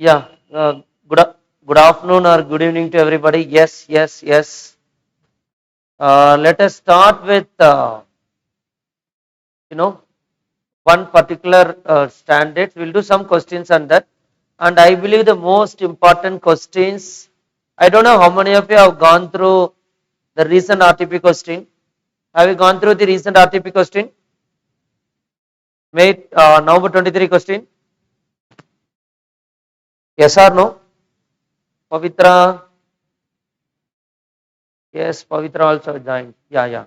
Yeah, good afternoon or good evening to everybody. Yes. Let us start with you know one particular standard. We'll do some questions on that, and I believe the most important questions. I don't know how many of you have gone through the recent RTP question. Have you gone through the recent RTP question? Made November 23 question. Yes or no? Pavitra. Yes, Pavitra also joined. Yeah.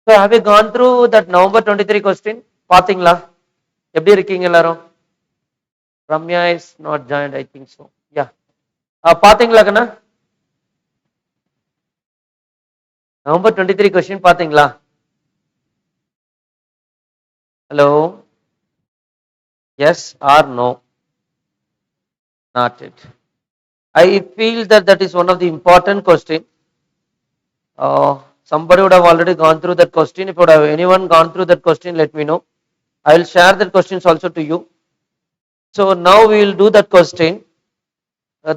So have you gone through that November 23 question? பாத்தீங்களா எப்படி இருக்கீங்க எல்லாரும்? Ramya is not joined, I think so. Yeah. பாத்தீங்களா கண்ணா? November 23 question பாத்தீங்களா? Hello? Yes or no? Not it. I feel that that is one of the important question. Somebody would have already gone through that question. If would have anyone gone through that question, let me know. I will share that questions also to you. So now we will do that question.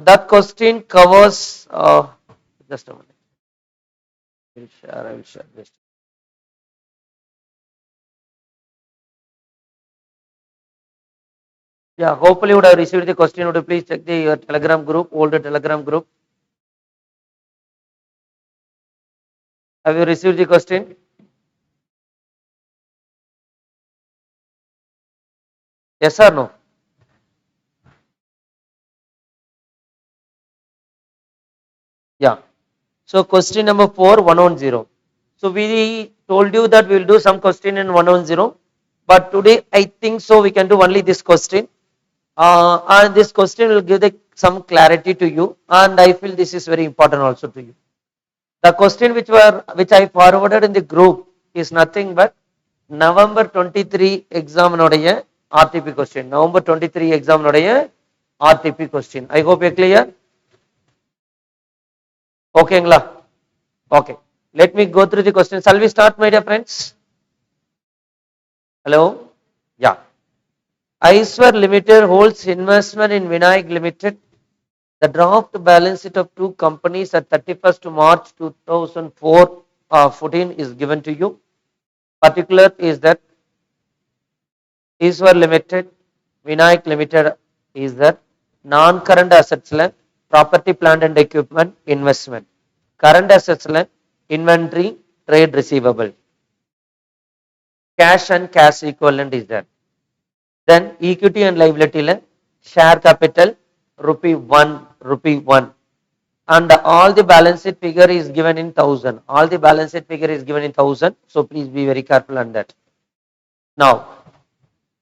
That question covers just a minute. I will share this. Yeah, hopefully you would have received the question. Would you please check the your Telegram group, older Telegram group. Have you received the question? Yes or no? Yeah. So question number 4, 110. So we told you that we will do some question in 110, but today I think so we can do only this question. And this question will give some clarity to you, and I feel this is very important also to you. The question which I forwarded in the group is nothing but November 23 exam RTP question. November 23 exam RTP question. I hope you're clear. Okay, okay. Let me go through the question. Shall we start, my dear friends? Hello? Yeah. Iswar Limited holds investment in Vinayak Limited. The draft balance sheet of two companies at 31st March 2014 is given to you. Particular is that Iswar Limited, Vinayak Limited is that non-current assets like property, plant and equipment, investment. Current assets like inventory, trade receivable. Cash and cash equivalent is there. Then equity and liability like share capital, rupee 1. And all the balance sheet figure is given in 1000. All the balance sheet figure is given in 1000. So please be very careful on that. Now,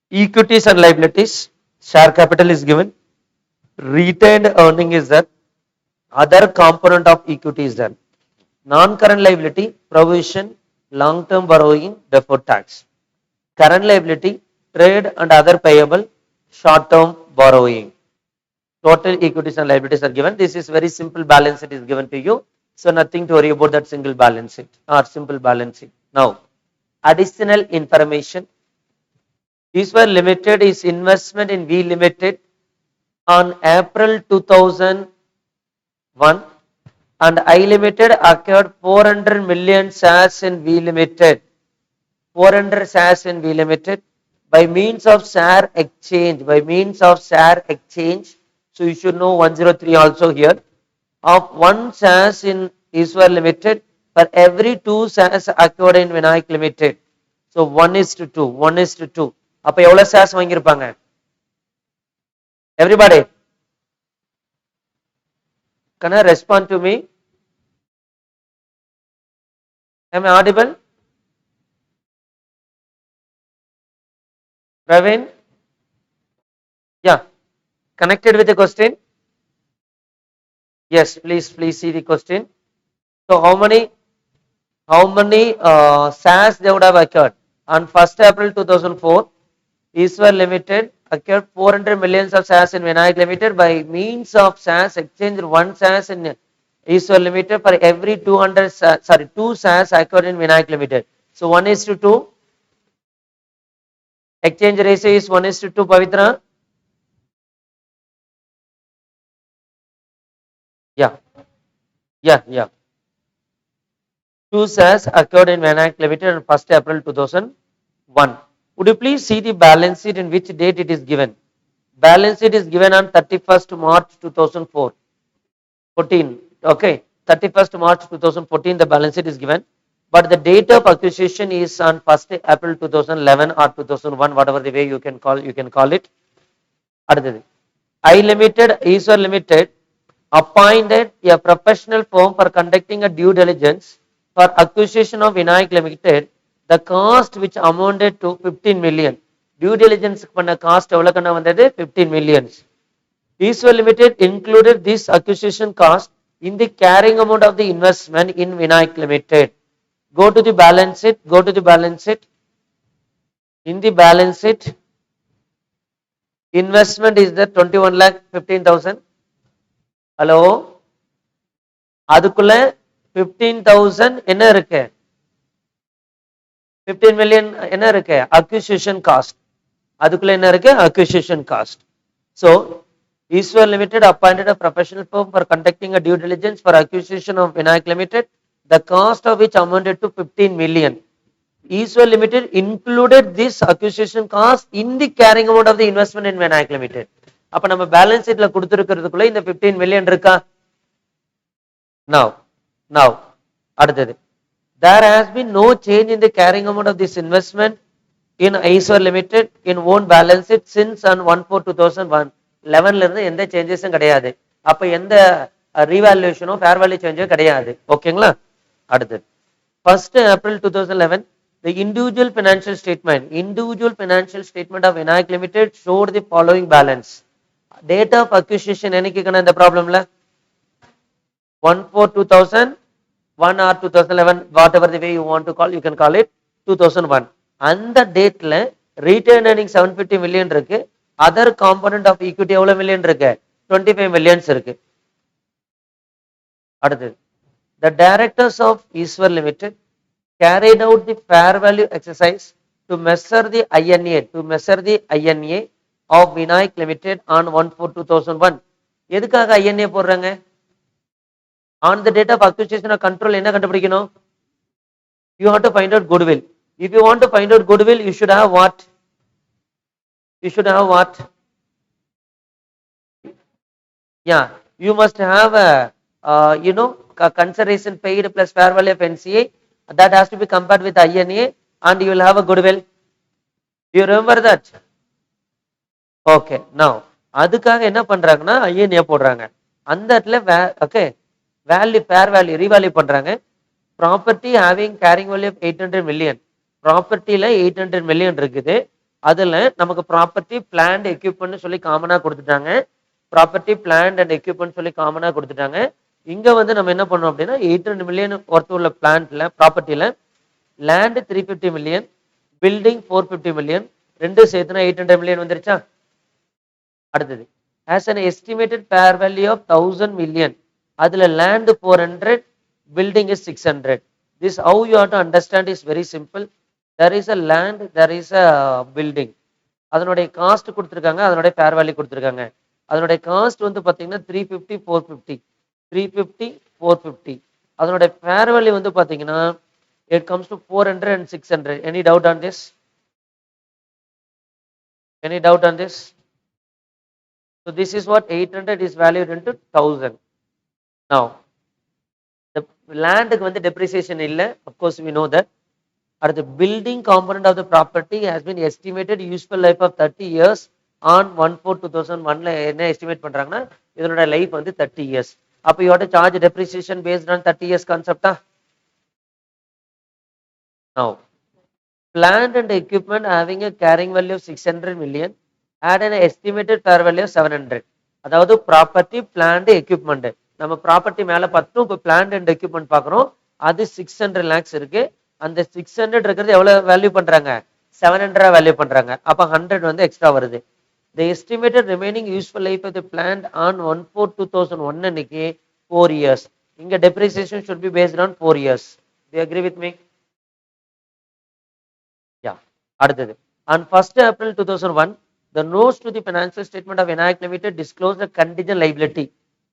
equities and liabilities, share capital is given, retained earning is there, other component of equity is there, non-current liability, provision, long-term borrowing, deferred tax, current liability, trade and other payable, short-term borrowing. Total equities and liabilities are given. This is very simple balance sheet is given to you. So nothing to worry about that single balance sheet or simple balance sheet. Now, additional information. Iswar Limited is investment in V Limited on April 2001, and I Limited acquired 400 million shares in V Limited. 400 shares in V Limited by means of share exchange. By means of share exchange. So you should know 103 also here. Of 1 shares in Iswar Limited for every 2 shares acquired in Vinayak Limited. So 1:2. 1:2. அப்ப எவ்வளவு shares வாங்கியிருப்பாங்க? Everybody, can I respond to me? Am I audible? Praveen? Yeah. Connected with the question? Yes, please see the question. So how many shares they would have acquired? On 1st April 2004, Iswar Limited acquired 400 millions of shares in Vinayak Limited by means of shares exchange. 1 shares in Iswar Limited for every 2 shares acquired in Vinayak Limited. So 1:2. Exchange ratio is 1:2, Pavitra. Yeah. Choose as occurred in Vinayak Limited on 1st April 2001. Would you please see the balance sheet in which date it is given? Balance sheet is given on 31st March 2004. 14. Okay. 31st March 2014 the balance sheet is given. But the date of acquisition is on 1st April 2011 or 2001, whatever the way you can call it. அடுத்தது I Limited, Iswar Limited appointed a professional firm for conducting a due diligence for acquisition of Vinayak Limited. The cost which amounted to 15 million. Due diligence பண்ண cost எவ்வளவு கண்ணா வந்தது 15 millions. Iswar Limited included this acquisition cost in the carrying amount of the investment in Vinayak Limited. Go to the balance sheet. Go to the balance sheet. In the balance sheet, investment is the 21 lakh 15,000. Hello, அதுக்குள்ள 15,000 என்ன இருக்கு 15 million என்ன இருக்கு acquisition cost. அதுக்குள்ள என்ன இருக்கு acquisition cost. So Iswar Limited appointed a professional firm for conducting a due diligence for acquisition of Vinayak Limited, the cost of which amounted to 15 million. Iswar Limited included this acquisition cost in the carrying amount of the investment in Vinayak Limited. அப்ப நம்ம balance ஷீட்ல கொடுத்திருக்கிறதுக்குள்ள இந்த 15 million இருக்கா? Now அடுத்தது there has been no change in the carrying amount of this investment in Iswar Limited in own balance sheet since on 1/4/2001. 11ல இருந்து எந்த சேஞ்சஸும் கிடையாது. அப்ப எந்த ரீவாலுவேஷனோ ஃபேர் வேல்யூ சேஞ்சோ கிடையாது. ஓகேங்களா? அடுத்தது 1st April 2011 the individual financial statement of Vinayak Limited showed the following balance. Date of acquisition என்னைக்கு கண்ணா இந்த ப்ராப்ளம்ல 1/4/2001 or 2011, whatever the way you want to call, you can call it 2001. அந்த டேட்ல retained earnings 750 million இருக்கு. Other component of equity எவ்வளவு million இருக்கு 25 millions இருக்கு. அடுத்தது the directors of Iswar Limited carried out the fair value exercise to measure the INA of Vinayak Limited on 1/4/2001. எதுக்காக INA போடுறாங்க? On the date of acquisition or control என்ன கண்டுபிடிக்கணும்? You have to find out goodwill. If you want to find out goodwill, you should have what? Yeah, you must have a consideration paid plus fair value of NCA that has to be compared with INA, and you will have a goodwill. Do you remember that? Okay, now அதுக்காக என்ன பண்றாங்கன்னா INA போடுறாங்க. அந்த இடத்துல okay value fair value revalue பண்றாங்க. Property having carrying value of 800 million. ப்ராப்பர்ட்டியில 800 million இருக்குது. அதுல நமக்கு ப்ராப்பர்ட்டி பிளான்ட் எக்யூப்மெண்ட் சொல்லி காமனா கொடுத்துட்டாங்க. ப்ராப்பர்ட்டி பிளான்ட் அண்ட் எக்யூப்மெண்ட் சொல்லி காமனா கொடுத்துட்டாங்க. இங்க வந்து நம்ம என்ன பண்ணோம் அப்படின்னா 800 million ஒர்த் உள்ள பிளான்ட்ல ப்ராப்பர்ட்டியில லேண்ட் 350 million, பில்டிங் 450 million, ரெண்டு சேர்த்துனா 800 million வந்துருச்சா? அடுத்தது as an estimated fair value of 1000 million, அதுல land 400, building is 600. This how you have to understand is very simple. There is a land, there is a building. அதனுடைய cost கொடுத்துருக்காங்க, அதனுடைய fair value கொடுத்துருக்காங்க. அதனுடைய cost வந்து பாத்தீங்கன்னா 350 450 350 450. அதனுடைய fair value வந்து பாத்தீங்கன்னா it comes to 400 and 600. Any doubt on this? So this is what 800 is valued into 1000. Now the land வந்து depreciation இல்ல, of course we know that. Or the building component of the property has been estimated useful life of 30 years on 1/4/2001. என்ன estimate பண்றாங்கன்னா இதனோட life வந்து 30 years. அப்ப you have to charge depreciation based on 30 years concept. Now plant and equipment having a carrying value of 600 million had an estimated fair value of 700. அதாவது property plant equipment, நம்ம property மேல பார்த்துட்டு இப்போ plant and equipment பார்க்குறோம். அது 600 lakhs இருக்கு. அந்த 600 இருக்கிறது எவ்வளவு வேல்யூ பண்றாங்க 700 வேல்யூ பண்றாங்க. அப்ப 100 வந்து எக்ஸ்ட்ரா வருது. The estimated remaining useful life of the plant on 1/4/2001 அன்னைக்கு 4 years. இங்க depreciation should be based on 4 years. Do you agree with me? Yeah. அடுத்தது on 1st April 2001 the notes to the financial statement of Vinayak Limited disclosed a contingent liability.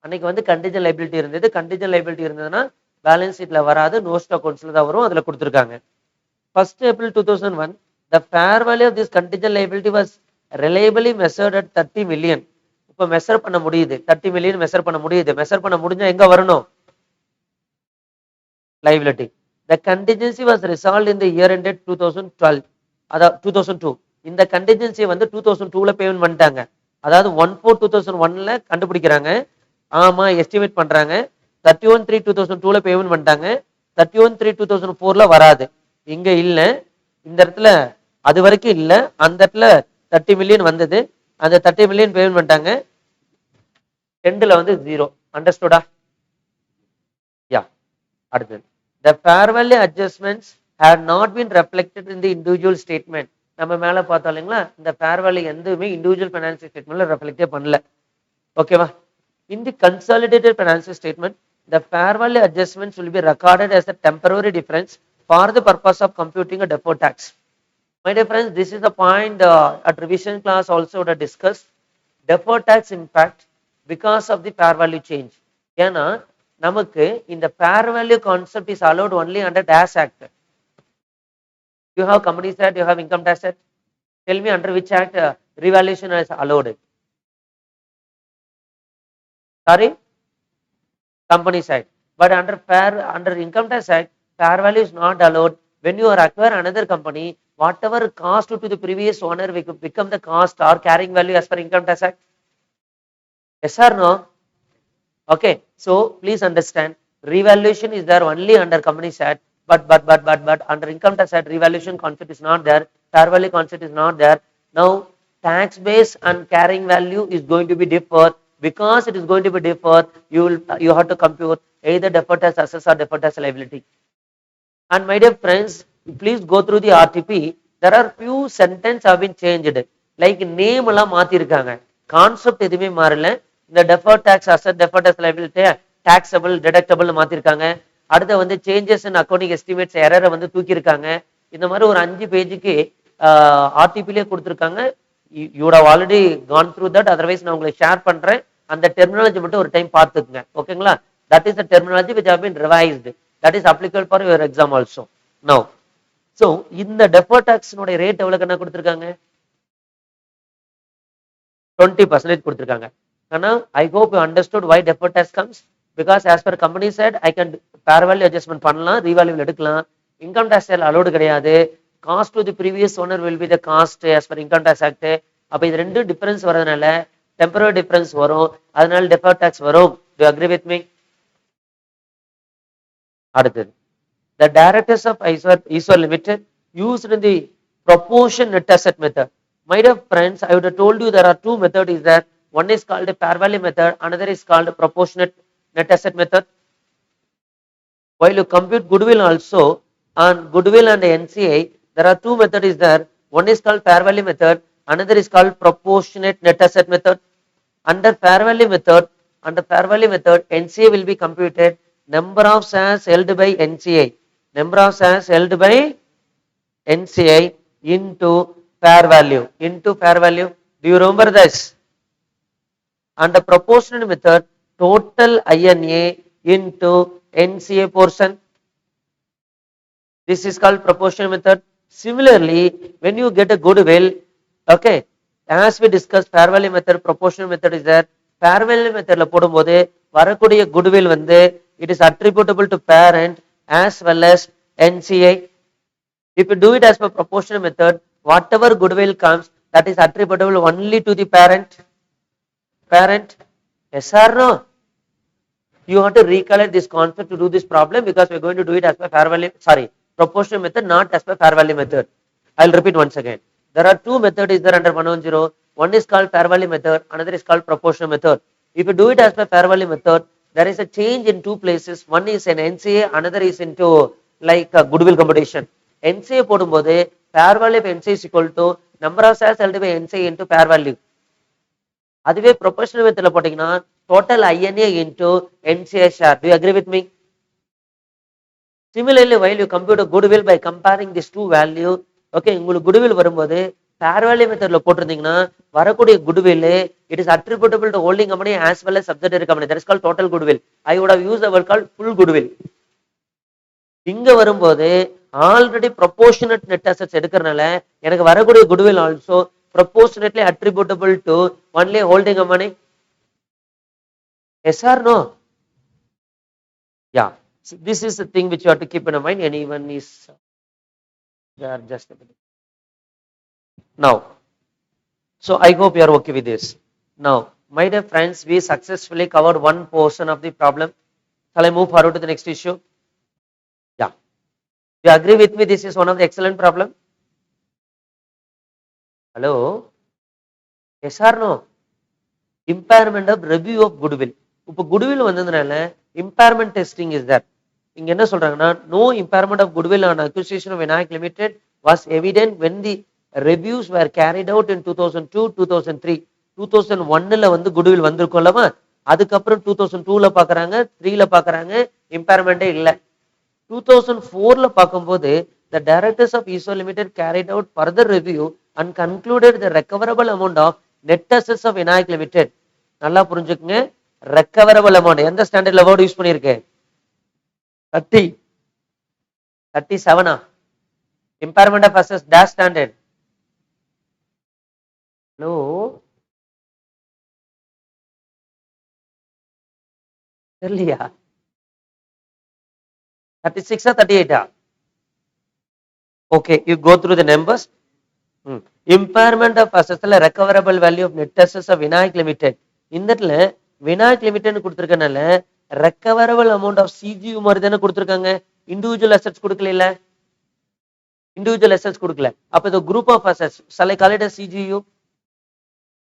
அன்னைக்கு வந்து contingent liability இருந்தது. Contingent liability இருந்ததுன்னா balance ஷீட்ல வராது, nosed அக்கௌண்ட்ஸ்ல தான் வரும். அதுல கொடுத்துருக்காங்க. 1st April 2001, the fair value of this contingent liability was reliably measured at 30 million. இப்போ மெஷர் பண்ண முடியுது, 30 மில்லியன் மெஷர் பண்ண முடியுது. மெஷர் பண்ண முடிஞ்சா எங்க வரணும்? Liability. The contingency was resolved in the year ended 2012, அதாவது 2002. இந்த கண்டிஜென்சி வந்து 2002ல பேமெண்ட் பண்ணிட்டாங்க. அதாவது 1/4/2001ல கண்டுபிடிக்கிறாங்க. ஆமா எஸ்டிமேட் பண்றாங்க. 31/3/2002ல பேமெண்ட் பண்ணிட்டாங்க. 31/3/2004ல வராது. இங்க இல்ல, இந்த இடத்துல அது வரைக்கும் இல்ல, அந்த இடத்துல 30 மில்லியன் வந்தது. அந்த 30 மில்லியன் பேமெண்ட் பண்ணிட்டாங்க. எண்ட்ல வந்து 0. அண்டர்ஸ்டுடா? யா. அடுத்தது, the fair value adjustments had not been reflected in the individual statement. நம்ம மேல பார்த்தோம் இல்லைங்களா, இந்த fair value எதுவுமே இண்டிவிஜுவல் ஃபைனான்சியல் ஸ்டேட்மெண்ட்ல ரெஃப்ளெக்டே பண்ணல. ஓகேவா? In the consolidated financial statement, the fair value adjustments will be recorded as a temporary difference for the purpose of computing a deferred tax. My dear friends, this is the point at revision class also to discuss deferred tax impact because of the fair value change. ஏன்னா நமக்கு இந்த fair value concept is allowed only under DAS Act. You have Companies Act, you have Income Tax Act. Tell me under which act revaluation is allowed? Sorry? Companies Act. But under Income Tax Act, fair value is not allowed. When you acquire another company, whatever cost to the previous owner will become the cost or carrying value as per Income Tax Act. Yes or no? Okay, so please understand, revaluation is there only under Companies Act, but under Income Tax Act, revaluation concept is not there, fair value concept is not there. Now tax base and carrying value is going to be differ. Because it is going to be differ, you have to compute either deferred tax assets or deferred tax liability. And my dear friends, please go through the RTP. There are few sentences have been changed. Like name எல்லாம் மாத்திருக்காங்க, concept எதுவுமே மாறல. இந்த deferred tax asset, deferred tax liability, taxable, deductible மாத்திருக்காங்க. அடுத்து வந்து changes in accounting estimates error வந்து தூக்கி இருக்காங்க. இந்த மாதிரி ஒரு 5 பேஜுக்கு RTPலே கொடுத்துருக்காங்க. You would have already gone through that. Otherwise நான் உங்களுக்கு ஷேர் பண்றேன். அந்த டெர்மினாலஜி மட்டும் ஒரு டைம் பார்த்துக்குங்க. ஓகேங்களா? That is the terminology which have been revised. That is applicable for your exam also. Now, so இந்த deferred tax உடைய ரேட் எவ்வளவு கண்ணா கொடுத்திருக்காங்க? 20% கொடுத்திருக்காங்க. Now I hope you understood why deferred tax comes, because as per company said I can fair value adjustment பண்ணலாம், revalue எடுக்கலாம். Income tax allowed கிடையாது. Cost to the previous owner will be the cost as per Income Tax Act. அப்ப இது ரெண்டு difference வரதுனால temporary difference வரும், அதனால deferred tax வரும். Do you agree with me? அடுத்தது, the directors of Iswar Limited used in the proportion net asset method. My dear friends, I would have told you there are two methods is there. One is called a fair value method, another is called a proportionate net asset method. While you compute goodwill also, on goodwill and NCA, there are two methods is there. One is called fair value method, another is called proportionate net asset method. Under fair value method, NCA will be computed number of shares held by NCA, number of shares held by NCA into fair value, Do you remember this? Under proportionate method, total INA into NCA portion. This is called proportionate method. Similarly, when you get a goodwill, okay, as we discussed fair value method, proportionate method is there. Fair value method la போடும்போது வரக்கூடிய goodwill வந்து it is attributable to parent as well as NCA. If you do it as per proportionate method, whatever goodwill comes, that is attributable only to the parent. Yes or no? You have to recollect this concept to do this problem, because we are going to do it as per proportionate method, not as per fair value method. I will repeat once again. There are two methods is there under 110. One is called fair value method, another is called proportionate method. If you do it as per fair value method, there is a change in two places. One is in NCA, another is into like goodwill computation. NCA போடும்போது fair value of NCA is equal to number of shares held by NCA into fair value. அதுவே proportional method போட்டீங்கன்னா total INA into NCA share. Do you agree with me? Similarly, while you compute a goodwill by comparing these two value, okay, உங்களுக்கு goodwill வரும்போது fair value மெத்தட்ல போட்டிருந்தீங்கன்னா வரக்கூடிய goodwill it is attributable to holding company as well as subsidiary company, that is called total goodwill. I would have used the word called full goodwill. இங்க வரும்போது already proportionate net assets எடுக்கிறனால எனக்கு வரக்கூடிய goodwill also proportionately attributable to only holding company. Yes or no? Yeah, so this is the thing which you have to keep in mind. Anyone is there? Just a minute. Now, so I hope you are okay with this. Now, my dear friends, we successfully covered one portion of the problem. Shall I move forward to the next issue? Yeah. You agree with me? This is one of the excellent problem. Hello? Yes or no? Impairment of review of goodwill. இப்போ goodwill வந்ததுனால impairment testing is there. இங்க என்ன சொல்றாங்கன்னா no impairment of goodwill on acquisition of Vinayak Limited was evident when the reviews were carried out in 2002, 2003. 2001ல வந்து goodwill வந்திருக்கும்லமா, அதுக்கப்புறம் 2002ல பார்க்கறாங்க, 3ல பார்க்கறாங்க, impairmentே இல்லை. 2004ல பார்க்கும்போது the directors of Eastwell Limited carried out further review and concluded the recoverable amount of net assets of Vinayak Limited. நல்லா புரிஞ்சுக்குங்க, recoverable amount எந்த ஸ்டாண்டர்ட்ல வேர்ட் யூஸ் பண்ணியிருக்கேன்? 30, 37 impairment of assets dash standard. Hello? தெரியலையா? 36 38? Okay, you go through the numbers. Impairment of assets recoverable value of net assets of Vinayak Limited. இந்தத்துல Vinayak Limited கொடுத்திருக்கனால recoverable amount of CGU மாதிரி தானே கொடுத்திருக்காங்க, individual assets கொடுக்கல இல்ல, individual assets கொடுக்கல. அப்ப இது group of assets, shall I call it as CGU?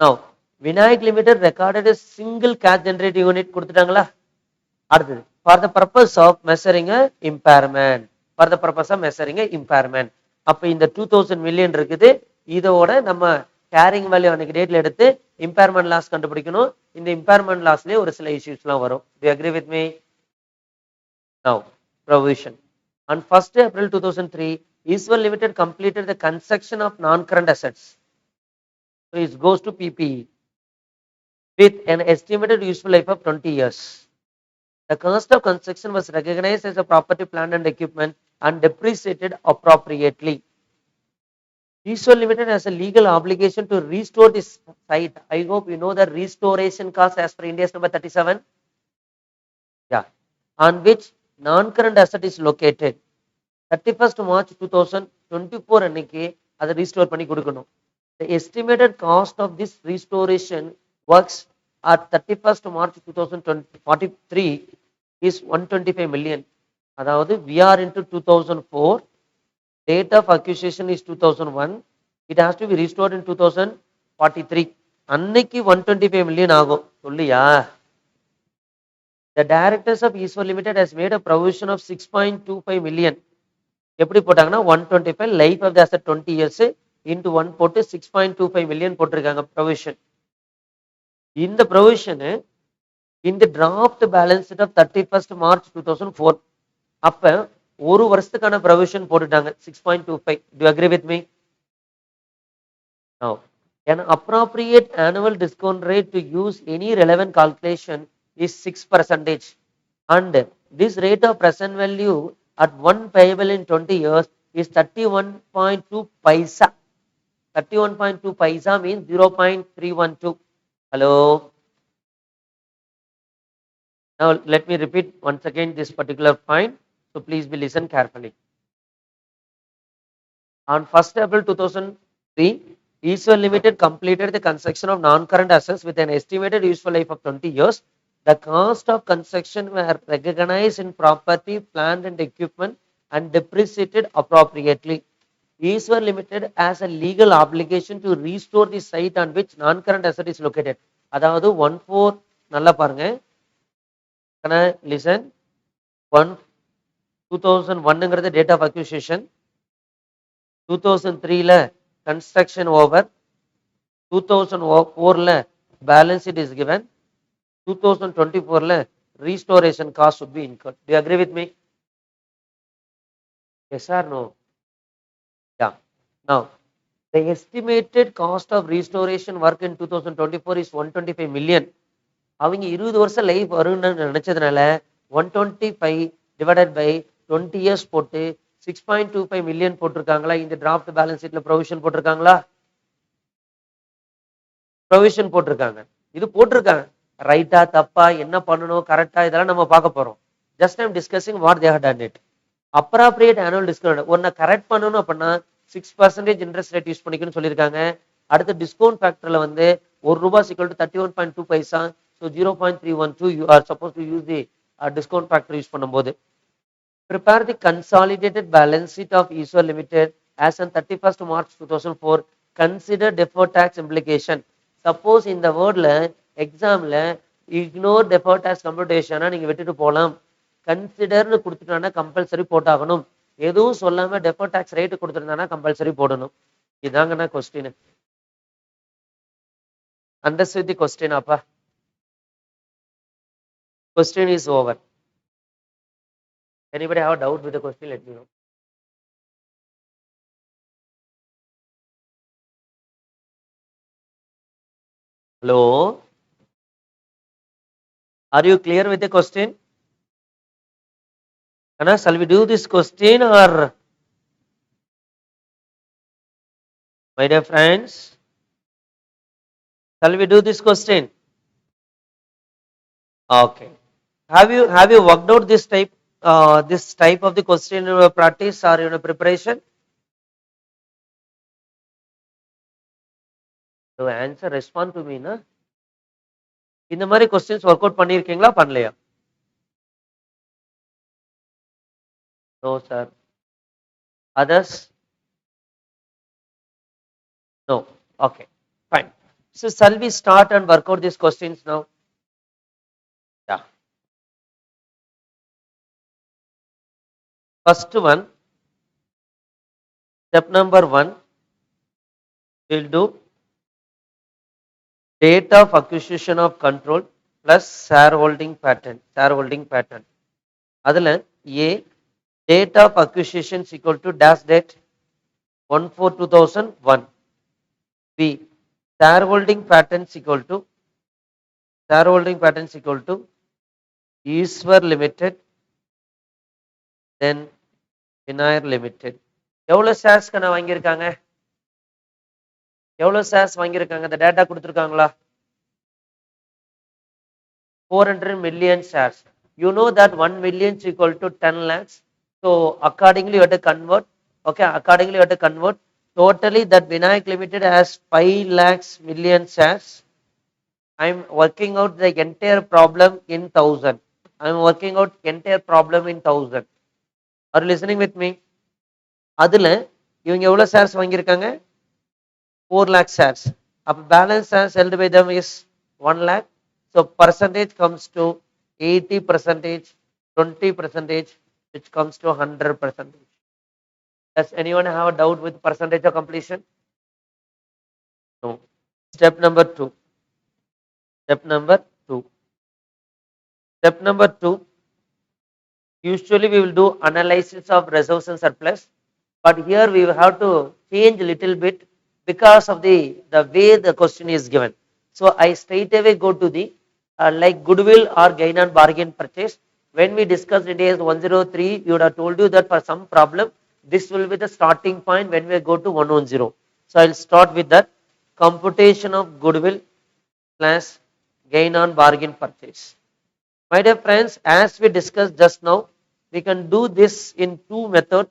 Now, Vinayak Limited recorded a single cash generating unit கொடுத்துட்டாங்களா? அடுத்தது for the purpose of measuring a impairment, for the purpose of measuring a impairment. அப்ப இந்த 2000 million இருக்குது, இதோட நம்ம carrying value அன்னைக்கு டேட்ல எடுத்து impairment loss கண்டுபிடிக்கணும். இந்த இம்பேர்மெண்ட் லாஸ்லயே ஒரு சில இஷ்யூஸ்லாம் வரும். Do you agree with me? Now, provision. On 1st April 2003, Eastwell Limited completed the construction of non-current assets. So it goes to PPE with an estimated useful life of 20 years. The cost of construction was recognized as a property, plant and equipment and depreciated appropriately. Eastwell Limited has a legal obligation to restore this site. I hope you know the restoration cost as per Ind As number 37. Yeah, on which non-current asset is located. 31st March 2024 அன்னைக்கு அதை restore பண்ணி கொடுக்கணும். The estimated cost of this restoration works at 31st March 2043 is 125 million. அதாவது we are into 2004, date of acquisition is 2001, it has to be restored in 2043. அன்னைக்கு 125 million ஆகும் சொல்லியா? The directors of Eastwell Limited has made a provision of 6.25 million. எப்படி போட்டாங்கன்னா 125 life of the asset 20 years into 1 போட்டு 6.25 million போட்டிருக்காங்க provision. இந்த provision in the draft balance sheet of 31st March 2004, அப்ப ஒரு வருஷத்துக்கான provision போட்டுட்டாங்க 6.25. Do you agree with me? Now, an appropriate annual discount rate to use any relevant calculation is 6%, and this rate of present value at one payable in 20 years is 31.2 paisa. 31.2 paisa means 0.312. Hello? Now let me repeat once again this particular point, so please be listen carefully. On 1st April 2003, Eastwell Limited completed the construction of non-current assets with an estimated useful life of 20 years. The cost of construction were recognized in property, plant and equipment and depreciated appropriately. Eastwell Limited has a legal obligation to restore the site on which non-current asset is located. அதாவது 14 நல்லா பாருங்க. Can I listen? 2001ங்கிறது date of acquisition, 2003ல construction over, 2004ல balance sheet is given, 2024ல restoration cost should be incurred. Do you agree with me? Yes or no? Yeah. Now, The estimated cost of restoration work in 2024 is 125 million. அவங்க 20 வருஷம் life வரும்னு நினைச்சதுனால 125 divided by 20 years போட்டு 6.25 million போட்டிருக்காங்களா? இந்த draft balance ஷீட்ல provision போட்டிருக்காங்களா? Provision போட்டிருக்காங்க. இது போட்டிருக்காங்க. ரைட்டா தப்பா, என்ன பண்ணணும், கரெக்டா, இதெல்லாம் நம்ம பார்க்க போறோம். Just I'm discussing what they have done it. Appropriate annual discount ஒன்ன கரெக்ட் பண்ணணும் அப்படின்னா 6% இன்ட்ரெஸ்ட் ரேட் யூஸ் பண்ணிக்கணும்னு சொல்லியிருக்காங்க. அடுத்து டிஸ்கவுண்ட் ஃபேக்டர்ல வந்து ₹1 = 31.2 paisa. So 0.312 you are supposed to use the discount factor use பண்ணும்போது. Prepare the consolidated balance sheet of Iswar Limited as on 31st March 2004. Consider deferred tax implication. Suppose இந்த வேர்ட்ல எக்ஸாம்ல ignore deferred tax computation நீங்க விட்டுட்டு போகலாம். கன்சிடர்னு கொடுத்துட்டானா compulsory போட்டாகணும். எதுவும் சொல்லாம deferred tax rate கொடுத்துருந்தானா compulsory போடணும். இதாங்கண்ணா question. Understood the question அப்பா? Question is over. Anybody have a doubt with the question? Let me know. Hello? Are you clear with the question? Anna, shall we do this question or? My dear friends, shall we do this question? Okay. Have you worked out this type of the question in your practice or in your preparation? So answer, respond to me, na. இந்த மாதிரி questions work out பண்ணியிருக்கீங்களா, பண்ணலையா? No sir. Others? No. Okay, fine. So shall we start and work out these questions now? Yeah. First one, step number 1, we'll do date of acquisition of control plus shareholding pattern. அதுல A, date of acquisition is equal to dash date 1/4/2001. B, shareholding pattern is equal to Iswar Limited, then Fnal Limited. எவ்வளவு shares வாங்கியிருக்காங்க? எவ்வளவு shares வாங்கியிருக்காங்க? அந்த data கொடுத்துருக்காங்களா? 400 million shares. You know that 1 million is equal to 10 lakhs. So accordingly you have to convert. Okay, accordingly you have to convert. Totally that Vinayak Limited has 5 lakhs million shares. I am working out the entire problem in 1000. I am working out entire problem in 1000. Are you listening with me? அதுல இவங்க எவ்வளவு shares வாங்கியிருக்காங்க? 4 lakh shares. அப்ப balance shares held by them is 1 lakh. So percentage comes to 80%, 20%, which comes to 100%. Does anyone have a doubt with percentage of completion? No. Step number 2. Usually we will do analysis of reserves and surplus, but here we have to change a little bit because of the way the question is given. So I straight away go to the like goodwill or gain on bargain purchase. When we discussed Ind As 103, we would have told you that for some problem this will be the starting point when we go to 110. So I'll start with that computation of goodwill plus gain on bargain purchase. My dear friends, as we discussed just now, we can do this in two methods.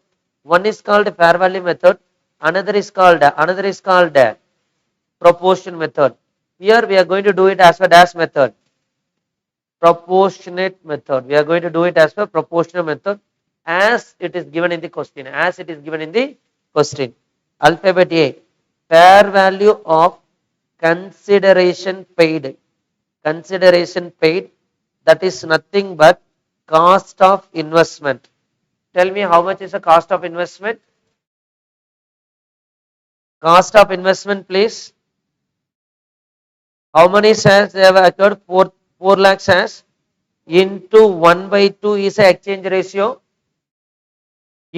One is called fair value method, another is called proportion method. Here we are going to do it as per dash method, proportionate method. We are going to do it as per proportional method as it is given in the question. Alphabet A, fair value of consideration paid. That is nothing but cost of investment. Tell me how much is the cost of investment? Cost of investment, please. How many shares they have acquired? 4 lakh shares into 1/2 is a exchange ratio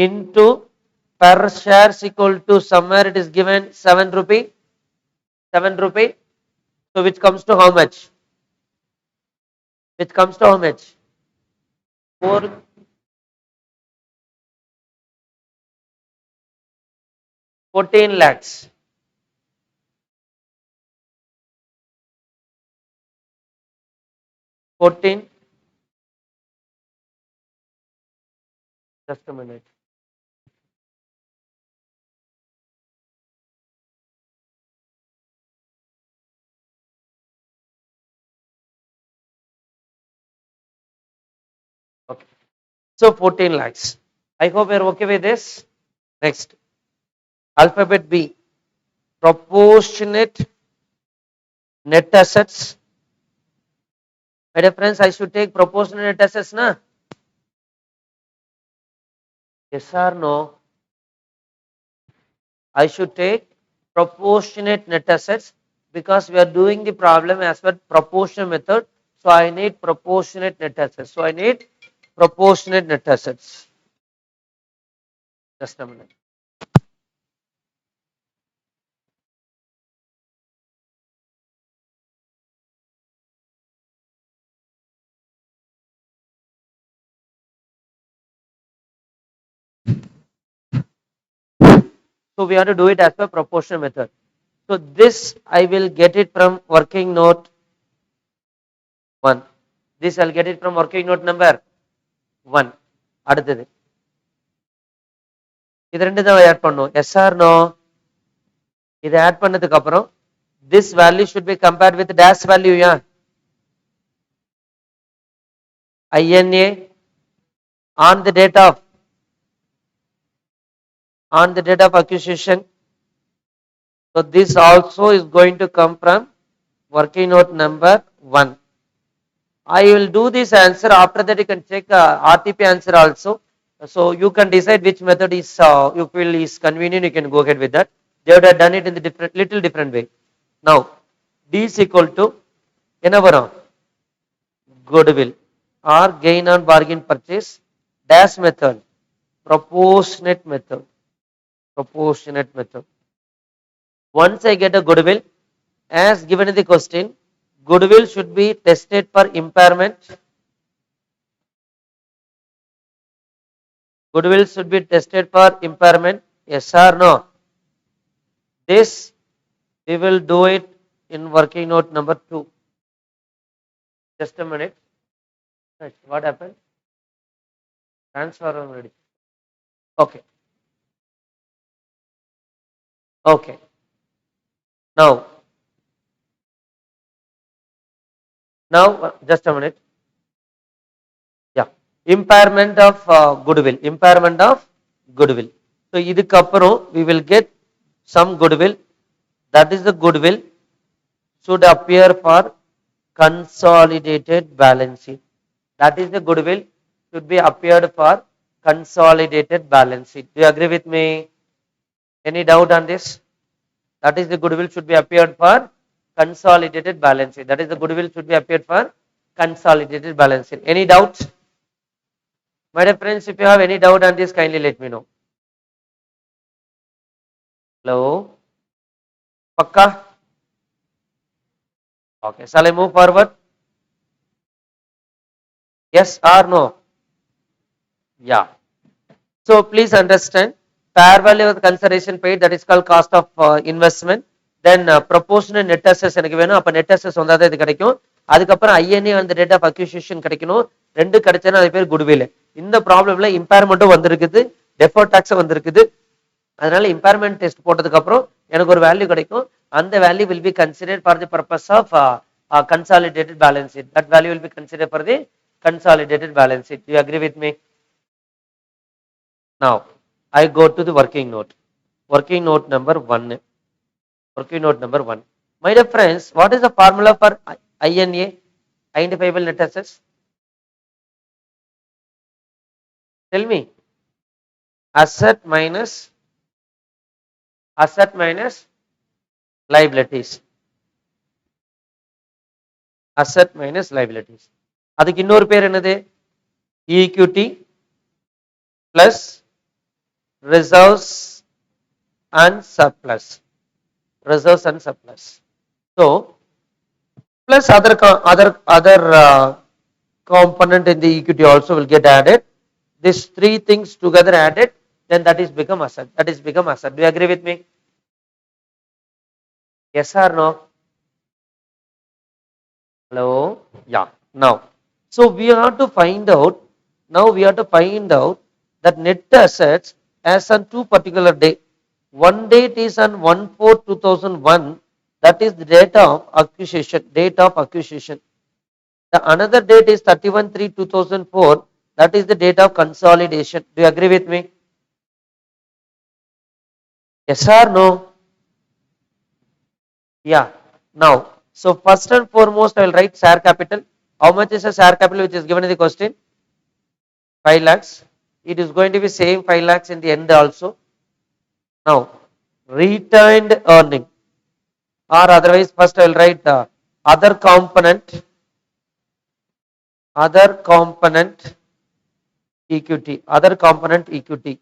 into per shares equal to somewhere it is given 7 rupee, 7 rupee. So which comes to how much? Which comes to how much? 4, 14 lakhs. 14, just a minute. Okay. So 14 lakhs. I hope we are okay with this. Next, alphabet B, proportionate net assets. My dear friends, I should take proportionate net assets, na? Yes or no? I should take proportionate net assets because we are doing the problem as per proportion method. So I need proportionate net assets. So I need proportionate net assets. Just a minute. So we have to do it as per proportion method. So this I will get it from working note 1. This I'll get it from working note number 1. அடுத்தது இது ரெண்டு தான் add பண்ணும். Yes or no? இது add பண்ணதுக்கு அப்புறம் this value should be compared with dash value, yeah. INA on the date of acquisition. So this also is going to come from working note number 1. I will do this answer. After that you can check RTP answer also. So you can decide which method is you feel is convenient. You can go ahead with that. They would have done it in the little different way. Now D is equal to என்ன வரும்? Goodwill or gain on bargain purchase dash method, proportionate method. Proportionate method. Once I get a goodwill, as given in the question, goodwill should be tested for impairment. Goodwill should be tested for impairment. Yes or no? This we will do it in working note number 2. Just a minute. What happened? Transfer already. Okay. Okay. Now, just a minute. Yeah. Impairment of goodwill. Impairment of goodwill. So, இதுக்கு அப்புறம் we will get some goodwill. That is the goodwill should appear for consolidated balance sheet. That is the goodwill should be appeared for consolidated balance sheet. Do you agree with me? Any doubt on this? That is the goodwill should be appeared for consolidated balance sheet. That is the goodwill should be appeared for consolidated balance sheet. Any doubts? My dear friends, if you have any doubt on this, kindly let me know. Hello? Pakka? Okay. Shall I move forward? Yes or no? Yeah. So please understand, fair value of consideration paid, that is called cost of investment. Then proportionate net assets எனக்கு வேணும். அப்ப net assets வந்தா தான் இது கிடைக்கும். அதுக்கப்புறம் INA அந்த date of acquisition கிடைக்கணும். ரெண்டு கிடைச்சனா அது பேர் goodwill. இந்த ப்ராப்ளம்ல இம்பேர்மெண்ட்டும் வந்திருக்குது, deferred tax வந்திருக்குது. அதனால இம்பேர்மெண்ட் டெஸ்ட் போட்டதுக்கு அப்புறம் எனக்கு ஒரு வேல்யூ கிடைக்கும். அந்த value will be considered for the purpose of consolidated balance sheet. That value will be considered for the consolidated balance sheet. Do you agree with me? Now I go to the working note. Working note number 1. Working note number 1. My dear friends, what is the formula for INA? Identifiable net assets? Tell me. Asset minus liabilities. Asset minus liabilities. அதுக்கு இன்னொரு பேர் என்னது? Equity plus reserves and surplus. Reserves and surplus. So plus other component in the equity also will get added. These three things together added, then that is become asset. That is become asset. Do you agree with me? Yes or no? Hello? Yeah. Now, so we have to find out, now we have to find out that net assets as on two particular day. One date is on 1/4/2001, that is the date of acquisition, date of acquisition. The another date is 31/3/2004, that is the date of consolidation. Do you agree with me? Yes or no? Yeah. Now, so first and foremost, I will write share capital. How much is the share capital which is given in the question? 5 lakhs. It is going to be same 5 lakhs in the end also. Now, retained earning, or otherwise first I will write other component, other component equity, other component equity.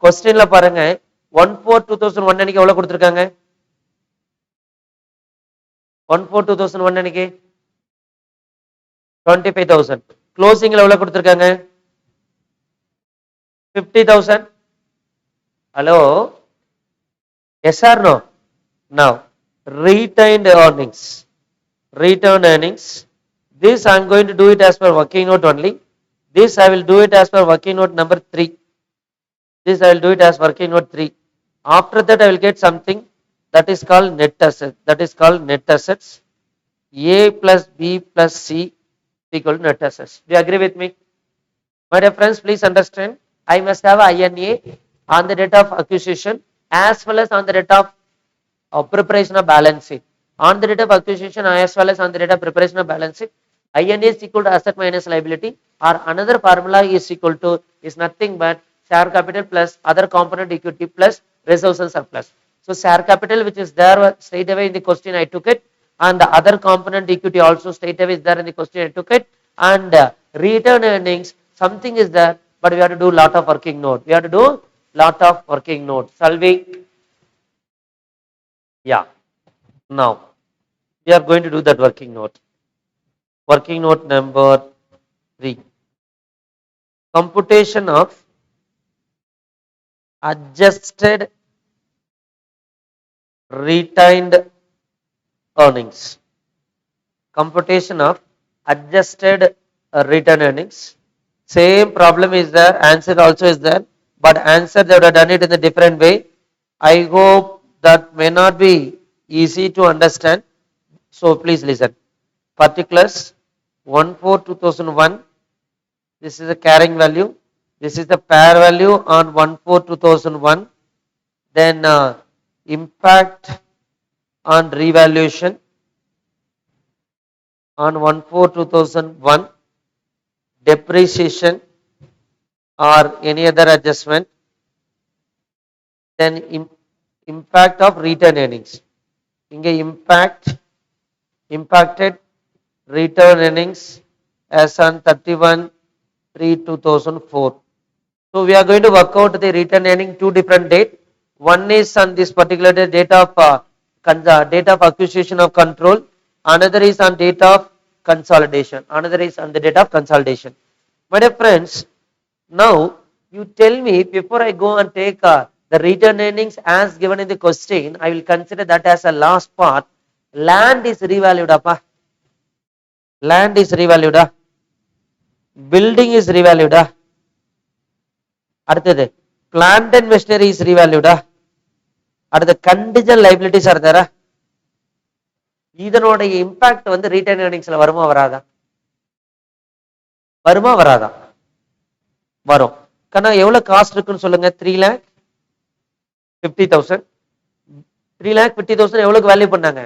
Questionல பாருங்க 1/4/2001 அன்னைக்கு எவ்வளவு கொடுத்திருக்காங்க? 1/4/2001 அன்னைக்கு 25,000. க்ளோசிங்ல எவ்வளவு கொடுத்திருக்காங்க? 50,000. Hello? Yes or no? Now, retained earnings. Retained earnings. This I am going to do it as per working note only. This I will do it as per working note number 3. This I will do it as working note 3. After that I will get something that is called net asset. That is called net assets. A plus B plus C equal to net assets. Do you agree with me? My dear friends, please understand. I must have INA on the date of acquisition as well as on the date of preparation of balance sheet. On the date of acquisition as well as on the date of preparation of balance sheet, INA is equal to asset minus liability, or another formula is equal to, is nothing but share capital plus other component equity plus reserves and surplus. So share capital which is there straight away in the question I took it, and the other component equity also straight away is there in the question I took it, and return earnings something is there, but we have to do lot of working note. We have to do lot of working note. Shall we? Yeah. Now we are going to do that working note. Working note number 3. Computation of adjusted retained earnings. Computation of adjusted retained earnings. Same problem is there, answer also is there, but answer they would have done it in a different way. I hope that may not be easy to understand. So please listen. Particulars 1/4/2001. This is the carrying value. This is the par value on 1/4/2001. Then impact on revaluation on 1/4/2001. Depreciation or any other adjustment. Then impact of retained earnings. Inge impacted return earnings as on 31/3/2004. So we are going to work out the return earning two different date. One is on this particular date of date of acquisition of control. Another is on date of consolidation. Another is on the date of consolidation. My dear friends, now you tell me before I go and take the return earnings as given in the question, I will consider that as a last part. Land is revalued appa. Land is revalued. Building is revalued. அடுத்தது plant and machinery is revalued. அடுத்த contingent liabilities are there. இதனோட impact வந்து return earningsல வருமா வராதா? வருமா வராதா? வரும். கண்ணா எவ்வளவு காஸ்ட் இருக்குன்னு சொல்லுங்க. 3,50,000. 3,50,000 எவ்வளவுக்கு வேல்யூ பண்ணாங்க?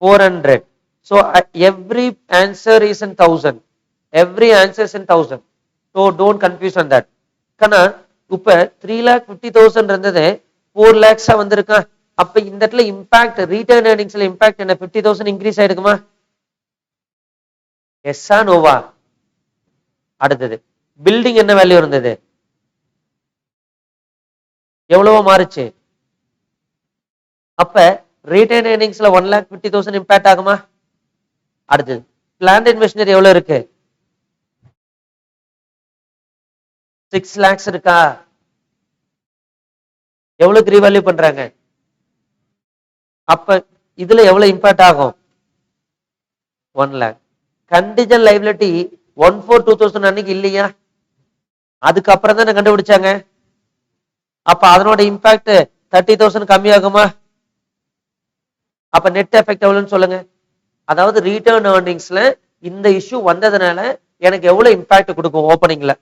400. So every answer is in 1,000. Every answer is in 1,000. So don't confuse on that. கண்ணா இப்ப 3,50,000 இருந்தது 4 lakhs வந்திருக்கா. அப்ப இந்த இடத்துல இம்பாக்ட் ரிட்டர்ன் earningsல இம்பாக்ட் என்ன 50,000 இன்க்ரீஸ் ஆயிடுக்குமா? எஸ்ஸா நோவா? அடுத்தது பில்டிங் என்ன வேல்யூ இருந்தது? எவ்வளவோ மாறுச்சு. அப்ப ரீட்டைன் ஏர்னிங்ஸ்ல 1,50,000 இம்பாக்ட் ஆகுமா? அடுத்தது பிளான்ட் அண்ட் மெஷினரி எவ்வளவு இருக்கு? 6 lakhs இருக்கா? எவ்வளவுக்கு ரீவேல்யூ பண்றாங்க? அப்ப இதுல எவ்வளவு இம்பாக்ட் ஆகும்? 1 lakh. கண்டிஜென்ட் லைபிலிட்டி 1/4/2000 அன்னைக்கு இல்லையா? அதுக்கப்புறம் தானே கண்டுபிடிச்சாங்க. அப்ப அதனோட இம்பாக்ட் 30,000 கம்மியாகுமா? அப்ப நெட் எஃபெக்ட் எவ்வளவுன்னு சொல்லுங்க. அதாவது ரிட்டர்ன் ஏர்னிங்ஸ்ல இந்த இஷ்யூ வந்ததுனால எனக்கு எவ்வளவு இம்பாக்ட் கொடுக்கும் ஓப்பனிங்ல?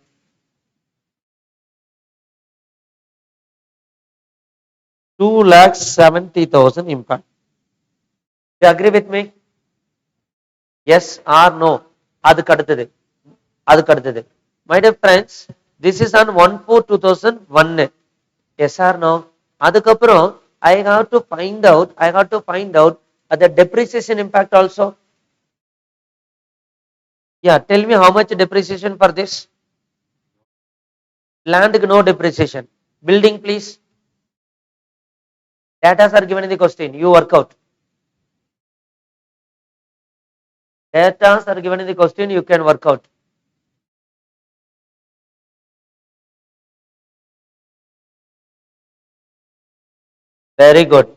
2,70,000 impact. You agree with me? Yes or no? அதுக்கு அடுத்தது my dear friends, this is on 1/4/2001. Yes or no? அதுக்கப்புறம் I have to find out the depreciation impact also. Yeah, tell me how much depreciation for this? Land no depreciation. Building please. Data are given in the question. You work out. Data are given in the question. You can work out. Very good.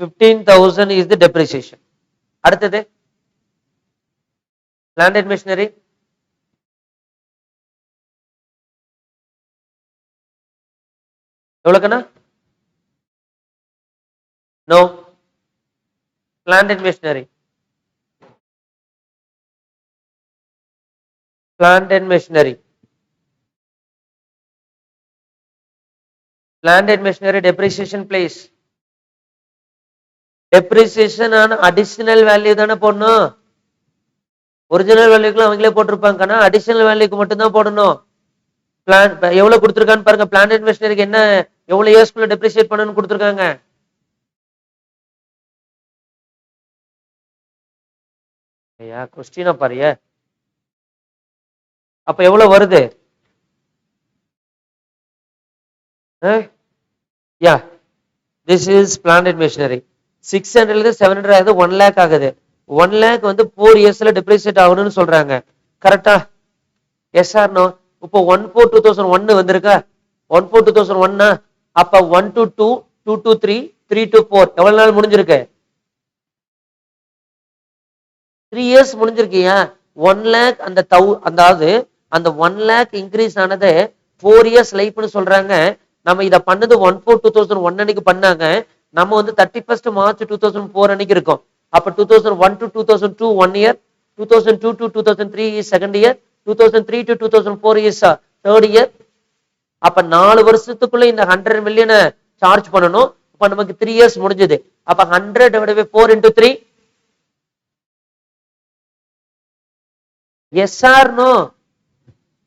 15,000 is the depreciation. அடுத்தது plant and machinery. எவ்வளவுக்குண்ணா? No. Plant and machinery. Plant and machinery. Plant and machinery depreciation place. Depreciation on additional value தானே போடணும். Original வேல்யூக்குலாம் அவங்களே போட்டிருப்பாங்கன்னா additional வேல்யூக்கு மட்டும் தான் போடணும். Plan எவ்வளவு கொடுத்துருக்கான்னு பாருங்க. Plan and மெஷினரிக்கு என்ன எவ்வளவு இயர்ஸ்க்குள்ள டெப்ரிசியேட் பண்ணணும்னு கொடுத்துருக்காங்க. ஐயா கொஸ்டினா பாருங்க. அப்ப எவ்வளவு வருது? Yeah this is plan and machinery. 600 700 ஆகுது, 1 lakh ஆகுது. 1 lakh வந்து 4 இயர்ஸ்ல டெப்ரிசியேட் ஆகணும்னு சொல்றாங்க. கரெக்டா? Yes or no? இப்போ 1/4/2001 வந்திருக்கா? 1/4/2001 அப்ப 1 to 2, 2 to 3, 3 to 4 எவ்வளவு நாள் முடிஞ்சிருக்கு? 3 இயர்ஸ் முடிஞ்சிருக்கியா? 1 lakh அதாவது அந்த 1 lakh இன்க்ரீஸ் ஆனது 4 இயர்ஸ் லைஃப்னு சொல்றாங்க. நம்ம இத பண்ணது 1/4/2001 அன்னைக்கு பண்ணாங்க. நம்ம வந்து 31st March 2004 அன்னைக்கு இருக்கோம். அப்ப 2001 to 2002 1 year, 2002 to 2003 is second year, 2003 to 2004 is third year. அப்ப 4 வருஷத்துக்குள்ள இந்த 100 million சார்ஜ் பண்ணணும். அப்ப நமக்கு 3 இயர்ஸ் முடிஞ்சது. அப்ப 100 divided by 4 into 3. Yes or no?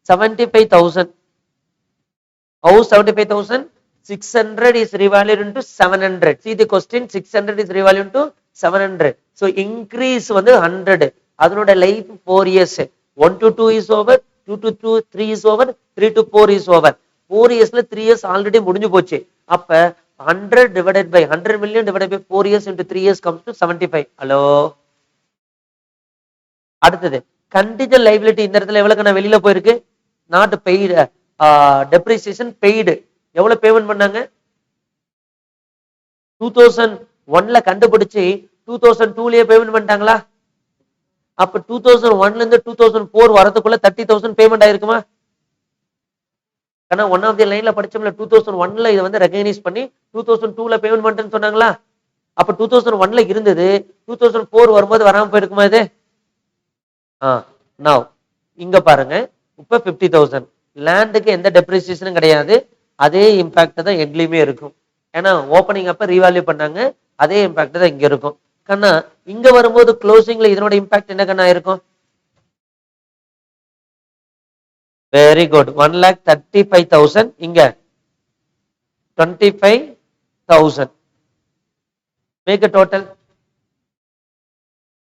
75,000. How 75,000? 600 is revalued into 700. See the question, 600 is revalued into 700. So increase வந்து 100. அதனோட life 4 years. 1 to 2 is over, 2 to 2, 3 is over, 3 to 4 is over. 4 yearsல 3 years already முடிஞ்சு போச்சு. அப்ப 100 divided by 100 million divided by 4 years into 3 years comes to 75. Hello? அடுத்தது contingent liability இந்த இடத்துல எவ்வளவு வெளியில போயிருக்கு? Not paid. Depreciation paid. எவ்வளவு பேமெண்ட் பண்ணாங்க? 2001ல கண்டுபிடிச்சு 2002லயே பேமெண்ட் பண்ணிட்டாங்களா? அப்ப 2001ல இருந்து 2004 வரதுக்குள்ள 30,000 பேமெண்ட் ஆயிருக்குமா? ஆனா ஒன் ஆஃப் தி லைன்ல படிச்சோம்ல 2001ல இதை வந்து ரெகனைஸ் பண்ணி 2002ல பேமெண்ட் பண்ணிட்டேன்னு சொன்னாங்களா? அப்ப 2001ல இருந்தது 2004 வரும்போது வராம போயிருக்குமா இது? now இங்க பாருங்க. இப்ப 50,000 லேண்டுக்கு எந்த டெப்ரிசியேஷனும் கிடையாது. அதே இம்பாக்ட் தான் எங்கேயுமே இருக்கும். ஏன்னா ஓப்பனிங் அப்ப ரீவேல்யூ பண்ணாங்க. அதே இம்பாக்ட் தான் இங்க இருக்கும். கண்ணா இங்க வரும்போது க்ளோசிங்ல இதனோட இம்பாக்ட் என்ன கண்ணா இருக்கும்? Very good. 1,35,000. இங்க 25,000. Make a total.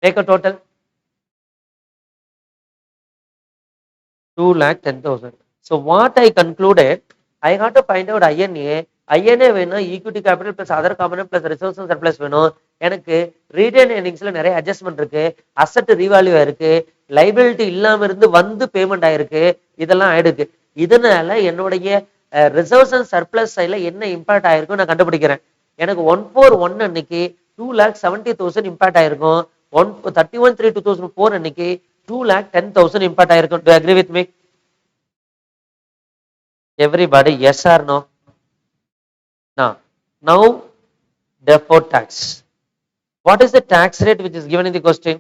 Make a total. 2,10,000. So what I concluded, I got to find out INA, INA வேணும், equity capital plus other component plus reserves and surplus வேணும். எனக்கு ரீட்டைன் ஏர்னிங்ஸ்ல நிறைய அட்ஜஸ்ட்மெண்ட் இருக்கு, asset ரீவால்யூ இருக்கு, liability இல்லாம இருந்து வந்து பேமெண்ட் ஆயிருக்கு, இதெல்லாம் ஆயிடுக்கு. இதனால என்னுடைய ரிசர்வ்ஸ் அண்ட் சர்ப்ளஸ் சைட்ல என்ன இம்பாக்ட் ஆயிருக்கும் நான் கண்டுபிடிக்கிறேன். எனக்கு 1/4/1 அன்னைக்கு 2,70,000 இம்பாக்ட் ஆயிருக்கும். 31/3/2004 அன்னைக்கு 2,10,000 இம்பாக்ட் ஆயிருக்கும். Do agree with me everybody? Yes or no? Now deferred tax. What is the tax rate which is given in the question?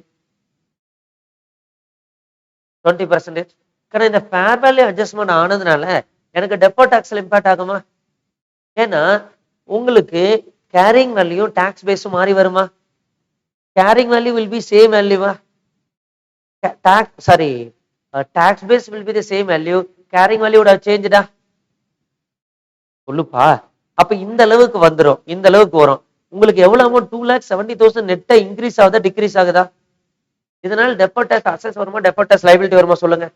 20%. காரணம் இந்த ஃபேர் வேல்யூ அட்ஜஸ்ட்மெண்ட் ஆனதுனால எனக்கு டெஃபர்ட் டாக்ஸ்ல இம்பாக்ட் ஆகுமா? ஏன்னா உங்களுக்கு கேரிங் வேல்யூ டாக்ஸ் பேஸும் மாறி வருமா? Carrying value will be same வேல்யூவா? Tax base will be the same value, carrying value would have changed ஆ? சொல்லுப்பா. அப்ப இந்த அளவுக்கு வந்துரும், இந்த அளவுக்கு வரும். உங்களுக்கு எவ்வளவு அமௌண்ட் 2,70,000 நெட்டா இன்க்ரீஸ் ஆகுதா டிக்ரீஸ் ஆகுதா? இதனால டெஃபர்ட் டாக்ஸ் அசெஸ் வருமா, டெஃபர்ட் டாக்ஸ் லைபிலிட்டி வருமா? சொல்லுங்க.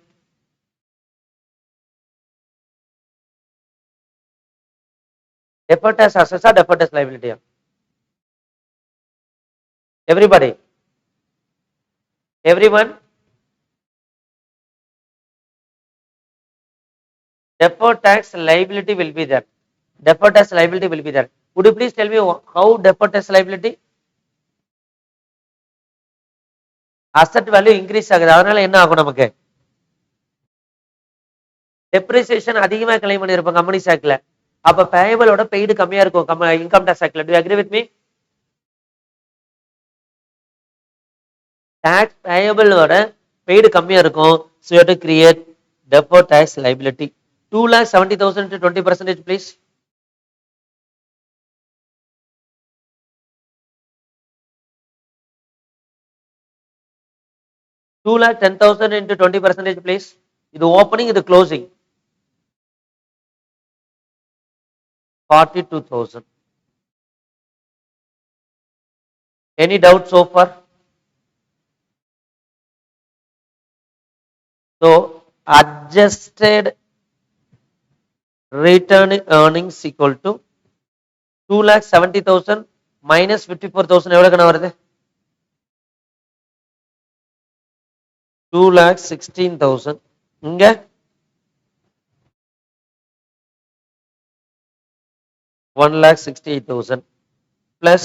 டெஃபர்ட் டாக்ஸ் அசெஸா டெஃபர்ட் டாக்ஸ் லைபிலிட்டியா? Everybody, everyone? Deferred tax liability will be there. Deferred tax liability will be there. Would you please tell me how deferred tax liability? Asset value increase ஆகுது, அதனால என்ன ஆகும் நமக்கு? Depreciation அதிகமா claim பண்ணிருப்போம் company ஆக்ட்ல. அப்ப பேயபிளோட paid கம்மியா இருக்கும் இன்கம் டாக்ஸ் ஆக்ட்ல. Do you agree with me? Tax பேயபிளோட பெய்டு கம்மியா இருக்கும். So you have to create deferred tax liability. 2,70,000 to 20% please. $2,10,000 into 20% please. இது ஓப்பனிங், இது closing. 42,000. Any doubt so far? So adjusted return earnings equal to 2,70,000 minus 54,000 எவ்வளவு கணக்கு வருது? 2,16,000. இங்க 1,68,000 plus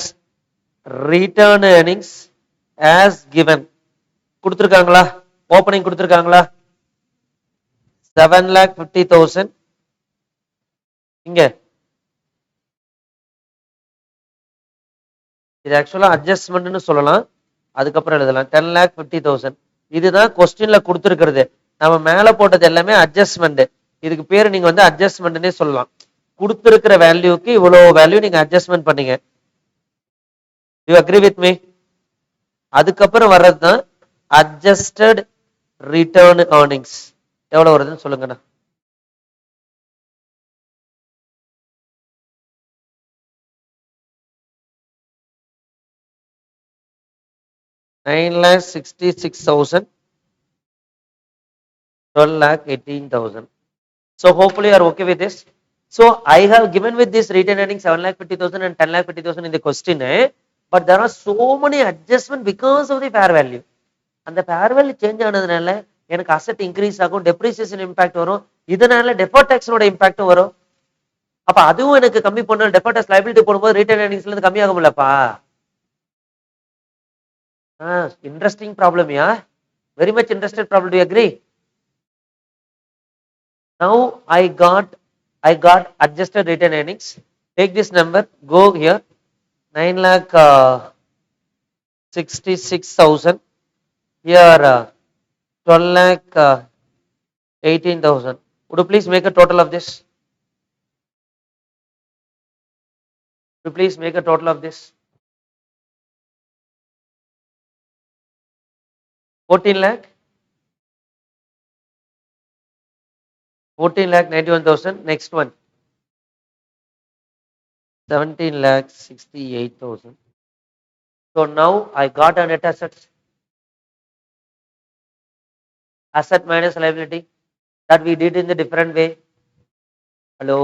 return earnings as given. கொடுத்திருக்காங்களா? Opening கொடுத்திருக்காங்களா? 7,50,000. இங்க இது ஆக்சுவலா அட்ஜஸ்ட்மெண்ட்னு சொல்லலாம், அதுக்கப்புறம் எழுதலாம் 10,50,000. இதுதான் கொஸ்டின்ல கொடுத்திருக்கிறது. நம்ம மேல போட்டது எல்லாமே அட்ஜஸ்ட்மெண்ட். இதுக்கு பேரு நீங்க வந்து அட்ஜஸ்ட்மெண்ட்னே சொல்லலாம். கொடுத்திருக்கிற வேல்யூக்கு இவ்வளவு வேல்யூ நீங்க அட்ஜஸ்ட்மெண்ட் பண்ணீங்க. You agree with me? அதுக்கப்புறம் வர்றதுதான் அட்ஜஸ்டட் ரிட்டர்ன் earnings. எவ்வளவு வருதுன்னு சொல்லுங்கண்ணா. 9,66,000, 12,18,000. So hopefully you are okay with this. So I have given with this retained earnings 7,50,000 and 10,50,000 in the question, but there are so many adjustments because of the fair value. அந்த fair value change ஆனதுனால எனக்கு asset increase ஆகும், depreciation impact வரும், இதனால deferred டாக்ஸோட இம்பாக்டும் வரும். அப்ப அதுவும் எனக்கு கம்மி பண்ணணும். டெஃபர்ட் டாக்ஸ் லைபிலிட்டி போடும்போது ரீட்டைன் ஏர்னிங்ஸ்ல இருந்து கம்மி ஆகும்லப்பா. இன்ட்ரெஸ்டிங் ப்ராப்ளம் யா, very much interested problem. Do you agree? Now I got adjusted retained earnings. Take this number, go here, 9,66,000. Here 12,18,000. Would you please make a total of this? Would you please make a total of this? 14 lakh? 14,91,000. Next one. 17,68,000. So now I got a net assets. Asset minus liability that we did in the different way. Hello?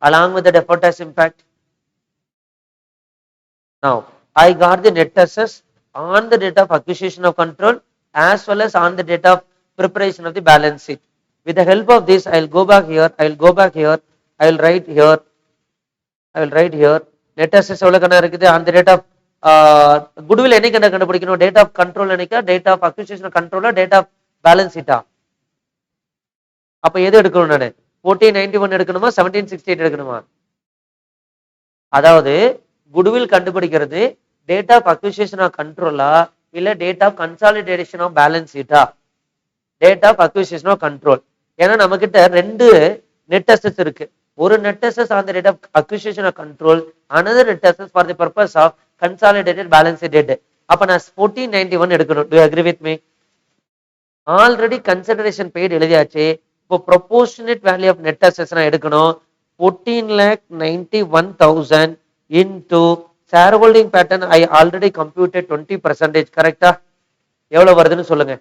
along with the deferred tax impact. Now, I got the net assets on the date of acquisition of control as well as on the date of preparation of the balance sheet. With the help of this, I will go back here, I will go back here, I will write here, I will write here, net assets எவ்வளவு கண்ணா இருக்குது on the date of goodwill என்னைக்கு கண்டுபிடிக்கணும், date of control என்னைக்கா, date of acquisition of control, date of balance sheet. அப்ப எது எடுக்கணும் நானு, 1491 எடுக்கணுமா 1768 எடுக்கணுமா? அதாவது குட்வில் கண்டுபிடிக்கிறது டேட் ஆஃப் அக்விசிஷன் ஆஃப் கண்ட்ரோலா இல்ல date of consolidation of balance ஷீட்டா? Date of acquisition of control. ஏன்னா நம்ம கிட்ட ரெண்டு நெட் அசெட்ஸ் இருக்கு. ஒரு net assets on the date of acquisition of control, another net assets for the purpose of consolidated balance sheet date. அப்ப நான் 1491 எடுக்கணும். Do you agree with me? Already consideration paid எழுதியாச்சு. இப்போ proportionate value of net assets நான் எடுக்கணும். 14,91,000 into shareholding pattern I already computed 20%. கரெக்டா? எவ்வளவு வருதுன்னு சொல்லுங்க.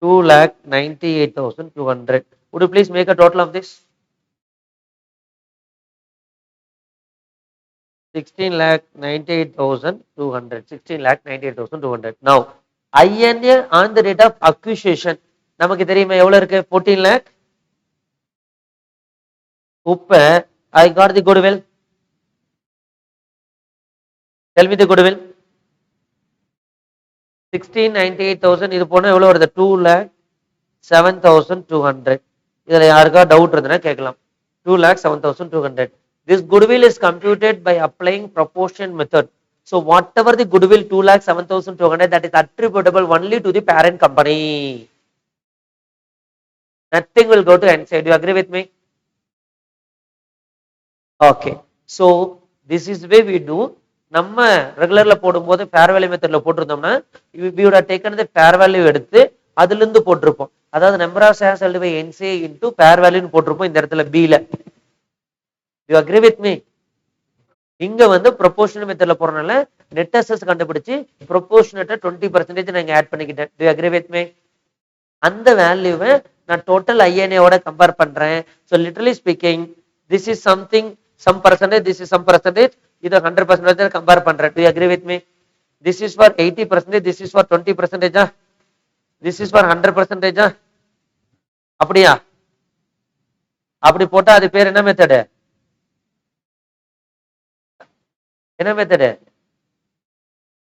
2,98,200. Would you please make a total of this? 16,98,200. 16,98,200. Now, INA on the date of acquisition நமக்கு தெரியுமா எவ்வளவு இருக்கு? 14 lakh. இப்ப I got the goodwill. Tell me the goodwill. 16,98,000. இது போனா எவ்வளவு வருது? 2,07,200. இதுல யாருக்கா டவுட் இருந்ததுன்னா கேட்கலாம். 2,07,200. This goodwill is computed by applying proportion method. So whatever the goodwill 2,07,200, that is attributable only to the parent company. Nothing will go to inside. Do you agree with me? Okay. So this is the way we do. நம்ம ரெகுலர்ல போடும்போது fair value மெத்தட்ல போட்டிருந்தோம்னா we would have taken the fair value எடுத்து அதுல இருந்து போட்டிருப்போம். அதாவது number of shares held by NCA into fair வேல்யூன்னு போட்டிருப்போம் இந்த இடத்துல B ல. You agree with me? இங்க வந்து ப்ரொபோர்ஷனல் மெத்தட்ல போறனால நெட் அசெட்ஸ் கண்டுபிடிச்சு ப்ரொபோர்ஷனேட்டா 20% நான் ஆட் பண்ணிக்கிட்டேன். Do you agree with me? அந்த வேல்யூவை நான் டோட்டல் INA ஓட கம்பேர் பண்றேன். So literally speaking, this is something some percentage, this is some percentage, இத 100% கம்பேர் பண்றேன். Do you agree with me? This is for 80%, this is for 20%, this is for 100%. அப்படியா? அப்படி போட்டா அது பேர் என்ன மெத்தடு? என்ன மெத்தடு?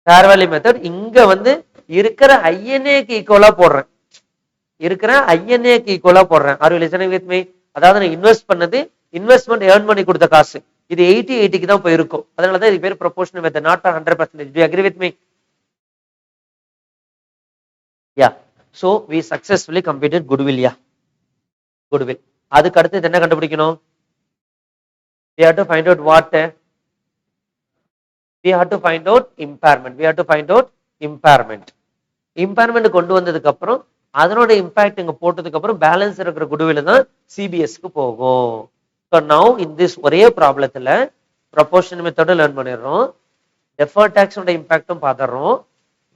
Fair value method. இங்க வந்து இருக்கிற INAக்கு ஈக்குவலா போடுறேன். இருக்கிற INAக்கு ஈக்குவலா போடுறேன். Are you listening with me? அதாவது நான் இன்வெஸ்ட் பண்ணது இன்வெஸ்ட்மெண்ட் ஏர்ன் பண்ணி கொடுத்த காசு இது 80-80க்கு தான் போயிருக்கும். அதனாலதான் இது பேர் proportional method, not 100%. Do you agree with me? Yeah. So we successfully completed goodwill. Yeah. Goodwill. அதுக்கு அடுத்து என்ன கண்டுபிடிக்கணும்? We have to find out what? We have to find out impairment. We have to find out impairment. Impairment கொண்டு வந்ததுக்கு அப்புறம் அதனோட impact இங்க போட்டதுக்கு அப்புறம் பேலன்ஸ் இருக்கிற குட்வில் தான் சிபிஎஸ்க்கு போகும். So now in this ஒரே ப்ராப்ளத்துல ப்ரொபோர்ஷனல் மெத்தட் லேர்ன் பண்ணிடுறோம், டெஃபர்ட் டாக்ஸோட இம்பாக்டும் பார்த்துறோம்,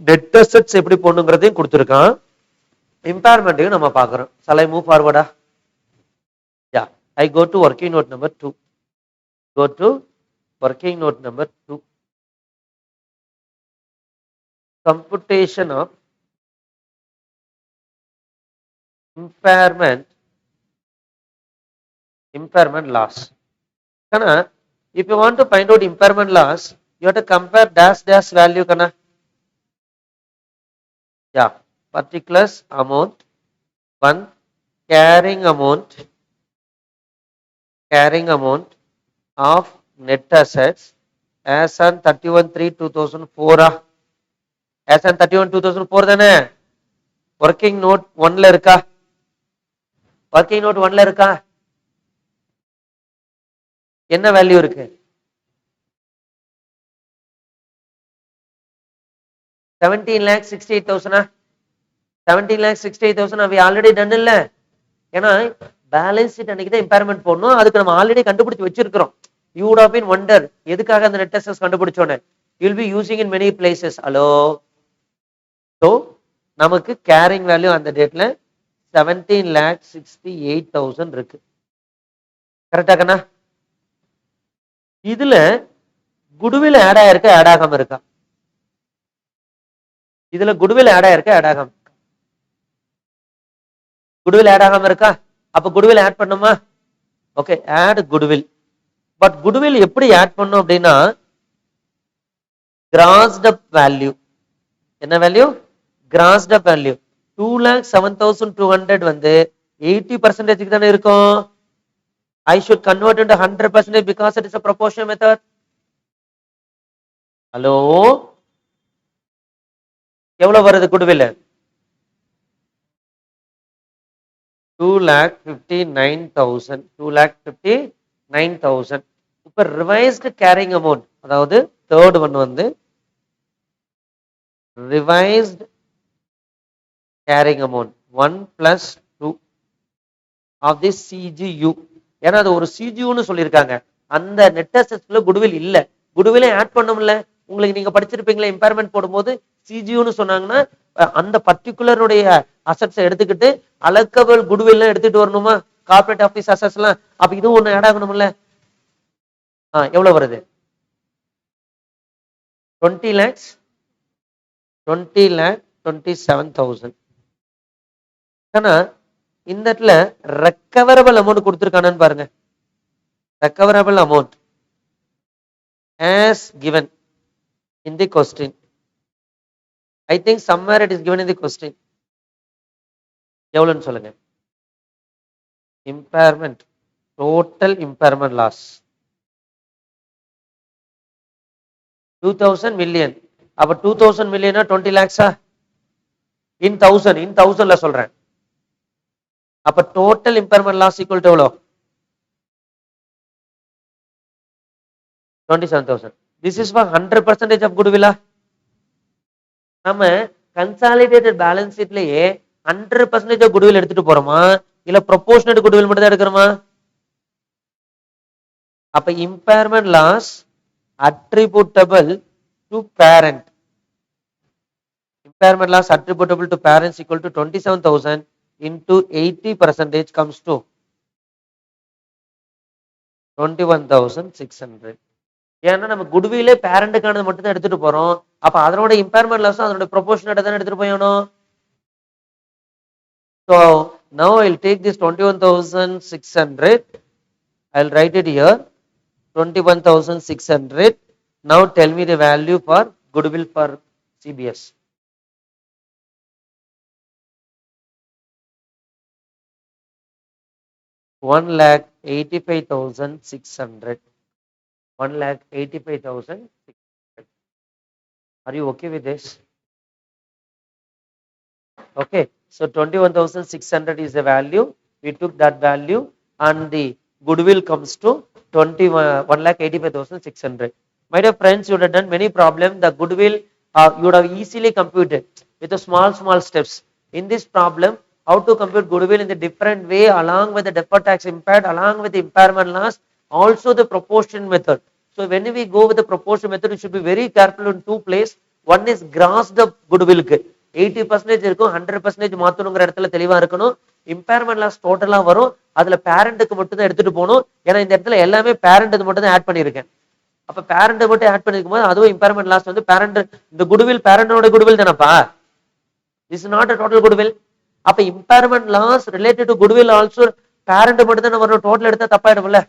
நெட் அசெட்ஸ் எப்படி போடணுங்கிறதையும் கொடுத்துருக்கான், இம்பேர்மெண்ட்டையும் நம்ம பார்க்குறோம். Shall I move forward? Yeah, I go to working note number 2. Go to working note number 2. Computation of impairment loss. Kana, if you want to find out impairment loss, you have to compare dash value. Kana, yeah, particulars amount, one carrying amount of net assets as on 31/3/2004. As on 31/2004 தானே? working note 1ல இருக்கா? working note 1ல இருக்கா? என்ன value இருக்கு? 17,68,000. 17,68,000 we already done இல்ல? ஏன்னா balance sheet அன்னைக்கு தான் impairment போடணும், அதுக்கு நம்ம ஆல்ரெடி கண்டுபிடிச்சு வச்சிருக்கிறோம். You would have been wonder எதுக்காக அந்த நெட் அசெட்ஸ் கண்டுபிடிச்சோன்னு. You will be using in many places. Hello. So நமக்கு கேரிங் வேல்யூ அந்த டேட்ல 17,68,000 இருக்கு. கரெக்டா கண்ணா? இதுல குட்வில் ஆட் ஆயிருக்க ஆட் ஆகாம இருக்கா? இதுல குட்வில் ஆட் ஆயிருக்க ஆட் ஆகாம, குட்வில் ஆட் ஆகாம இருக்கா? அப்ப குட்வில் ஆட் பண்ணுமா? Okay, add goodwill. But goodwill எப்படி ஆட் பண்ணும் அப்படின்னா, கிராஸ்ட் அப் வேல்யூ. என்ன வேல்யூ? Grossed up value. 2,07,200 வந்து 80% தானே இருக்கும். I should convert into 100% because it is a proportional method. Hello, எவ்வளவு வருது குட்வில்? 2,59,000. 2,59,000. இப்ப ரிவைஸ்டு கேரிங் அமௌண்ட், அதாவது தேர்ட் ஒன் வந்து revised carrying amount 1 + 2 of the CGU. ஏன்னா அது ஒரு சிஜியூன்னு சொல்லியிருக்காங்க. அந்த நெட் அசெட்ஸ்ல குட்வில் இல்ல, குட்விலே ஆட் பண்ணும்ல. உங்களுக்கு நீங்க படிச்சிருப்பீங்களா, இம்பேர்மெண்ட் போடும்போது சிஜியூன்னு சொன்னாங்கன்னா அந்த பர்டிகுலருடைய அசெட்ஸை எடுத்துக்கிட்டு அலக்கபிள் குட்வில் எடுத்துட்டு வரணுமா, கார்பரேட் ஆபீஸ் அசெட்ஸ் எல்லாம். அப்ப இதுவும் ஒண்ணு ஆட் ஆகணும்ல. எவ்வளவு வருது? 20 lakhs, 20,27,000. ஆனா இந்த இடத்துல ரெக்கவரபிள் அமௌண்ட் கொடுத்திருக்கானு பாருங்க. Recoverable amount as given in the question. I think somewhere it is given in the question. எவ்வளவுன்னு சொல்லுங்க. Impairment, total impairment loss 2,000 million. அப்ப 2,000 million 20 lakhs in 1000ல சொல்றேன். அப்ப total impairment loss equal to எவ்வளோ? 27,000. This is for 100% of goodwill. நம்ம consolidated balance ஷீட்லயே 100% of goodwill எடுத்துட்டு போறோமா, இல்ல ப்ரொபோர்ஷனேட் குட்வில் மட்டும் தான் எடுக்கிறோமா? அப்ப impairment loss attributable to parent, impairment loss attributable to parents equal to 27,000 into 80% comes to 21,600. ஏன்னா நம்ம குட்விலே பேரண்ட்டுக்கானது மட்டும் தான் எடுத்துட்டு போறோம். அப்ப அதனோட இம்பேர்மெண்ட் லாஸ் அதனோட ப்ரொபோர்ஷனேட்டா தான் எடுத்துட்டு போயணும். So now I'll take this 21,600, I'll write it here 21,600. Now tell me the value for goodwill for CBS. One lakh 85,600. 1,85,600. Are you okay with this? Okay, so 21,600 is the value. We took that value and the goodwill comes to 1,85,600. My dear friends, you would have done many problems. The goodwill you would have easily computed with the small steps. In this problem, how to compute goodwill in the different way, along with the deferred tax impact, along with the impairment loss, also the proportion method. So when we go with the proportion method, we should be very careful in two places. One is grossed up goodwill. 80% இருக்கும், 100% மாத்தணுங்கிற இடத்துல தெளிவா இருக்கணும். Impairment loss டோட்டலா வரும், அதுல பேரண்ட்டுக்கு மட்டும் தான் எடுத்துட்டு போகணும். ஏன்னா இந்த இடத்துல எல்லாமே பேரண்ட் மட்டும் தான் ஆட் பண்ணியிருக்கேன். அப்ப பேரண்ட் மட்டும் ஆட் பண்ணிருக்கும் போது அதுவும் இம்பேர்மெண்ட் லாஸ் வந்து பேரண்ட், இந்த குட்வில் பேரண்டோட குட்வில் தானப்பா, this is not a total goodwill. அப்ப impairment loss related to goodwill also parent மட்டும் தான் வரும், டோட்டல் எடுத்தா தப்பாயிடும்ல.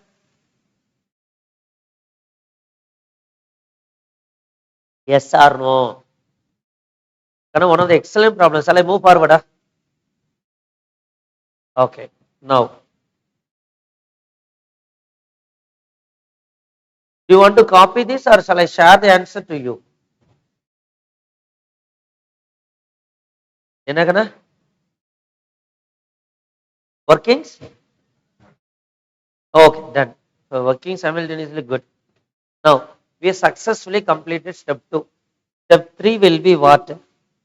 Yes or no? One of the excellent problems. Shall I move forward? Okay, now do you want to copy this or shall I share the answer to you? Enna workings? Okay, done. So working simultaneously, good. Now we have successfully completed step 2. Step 3 will be what?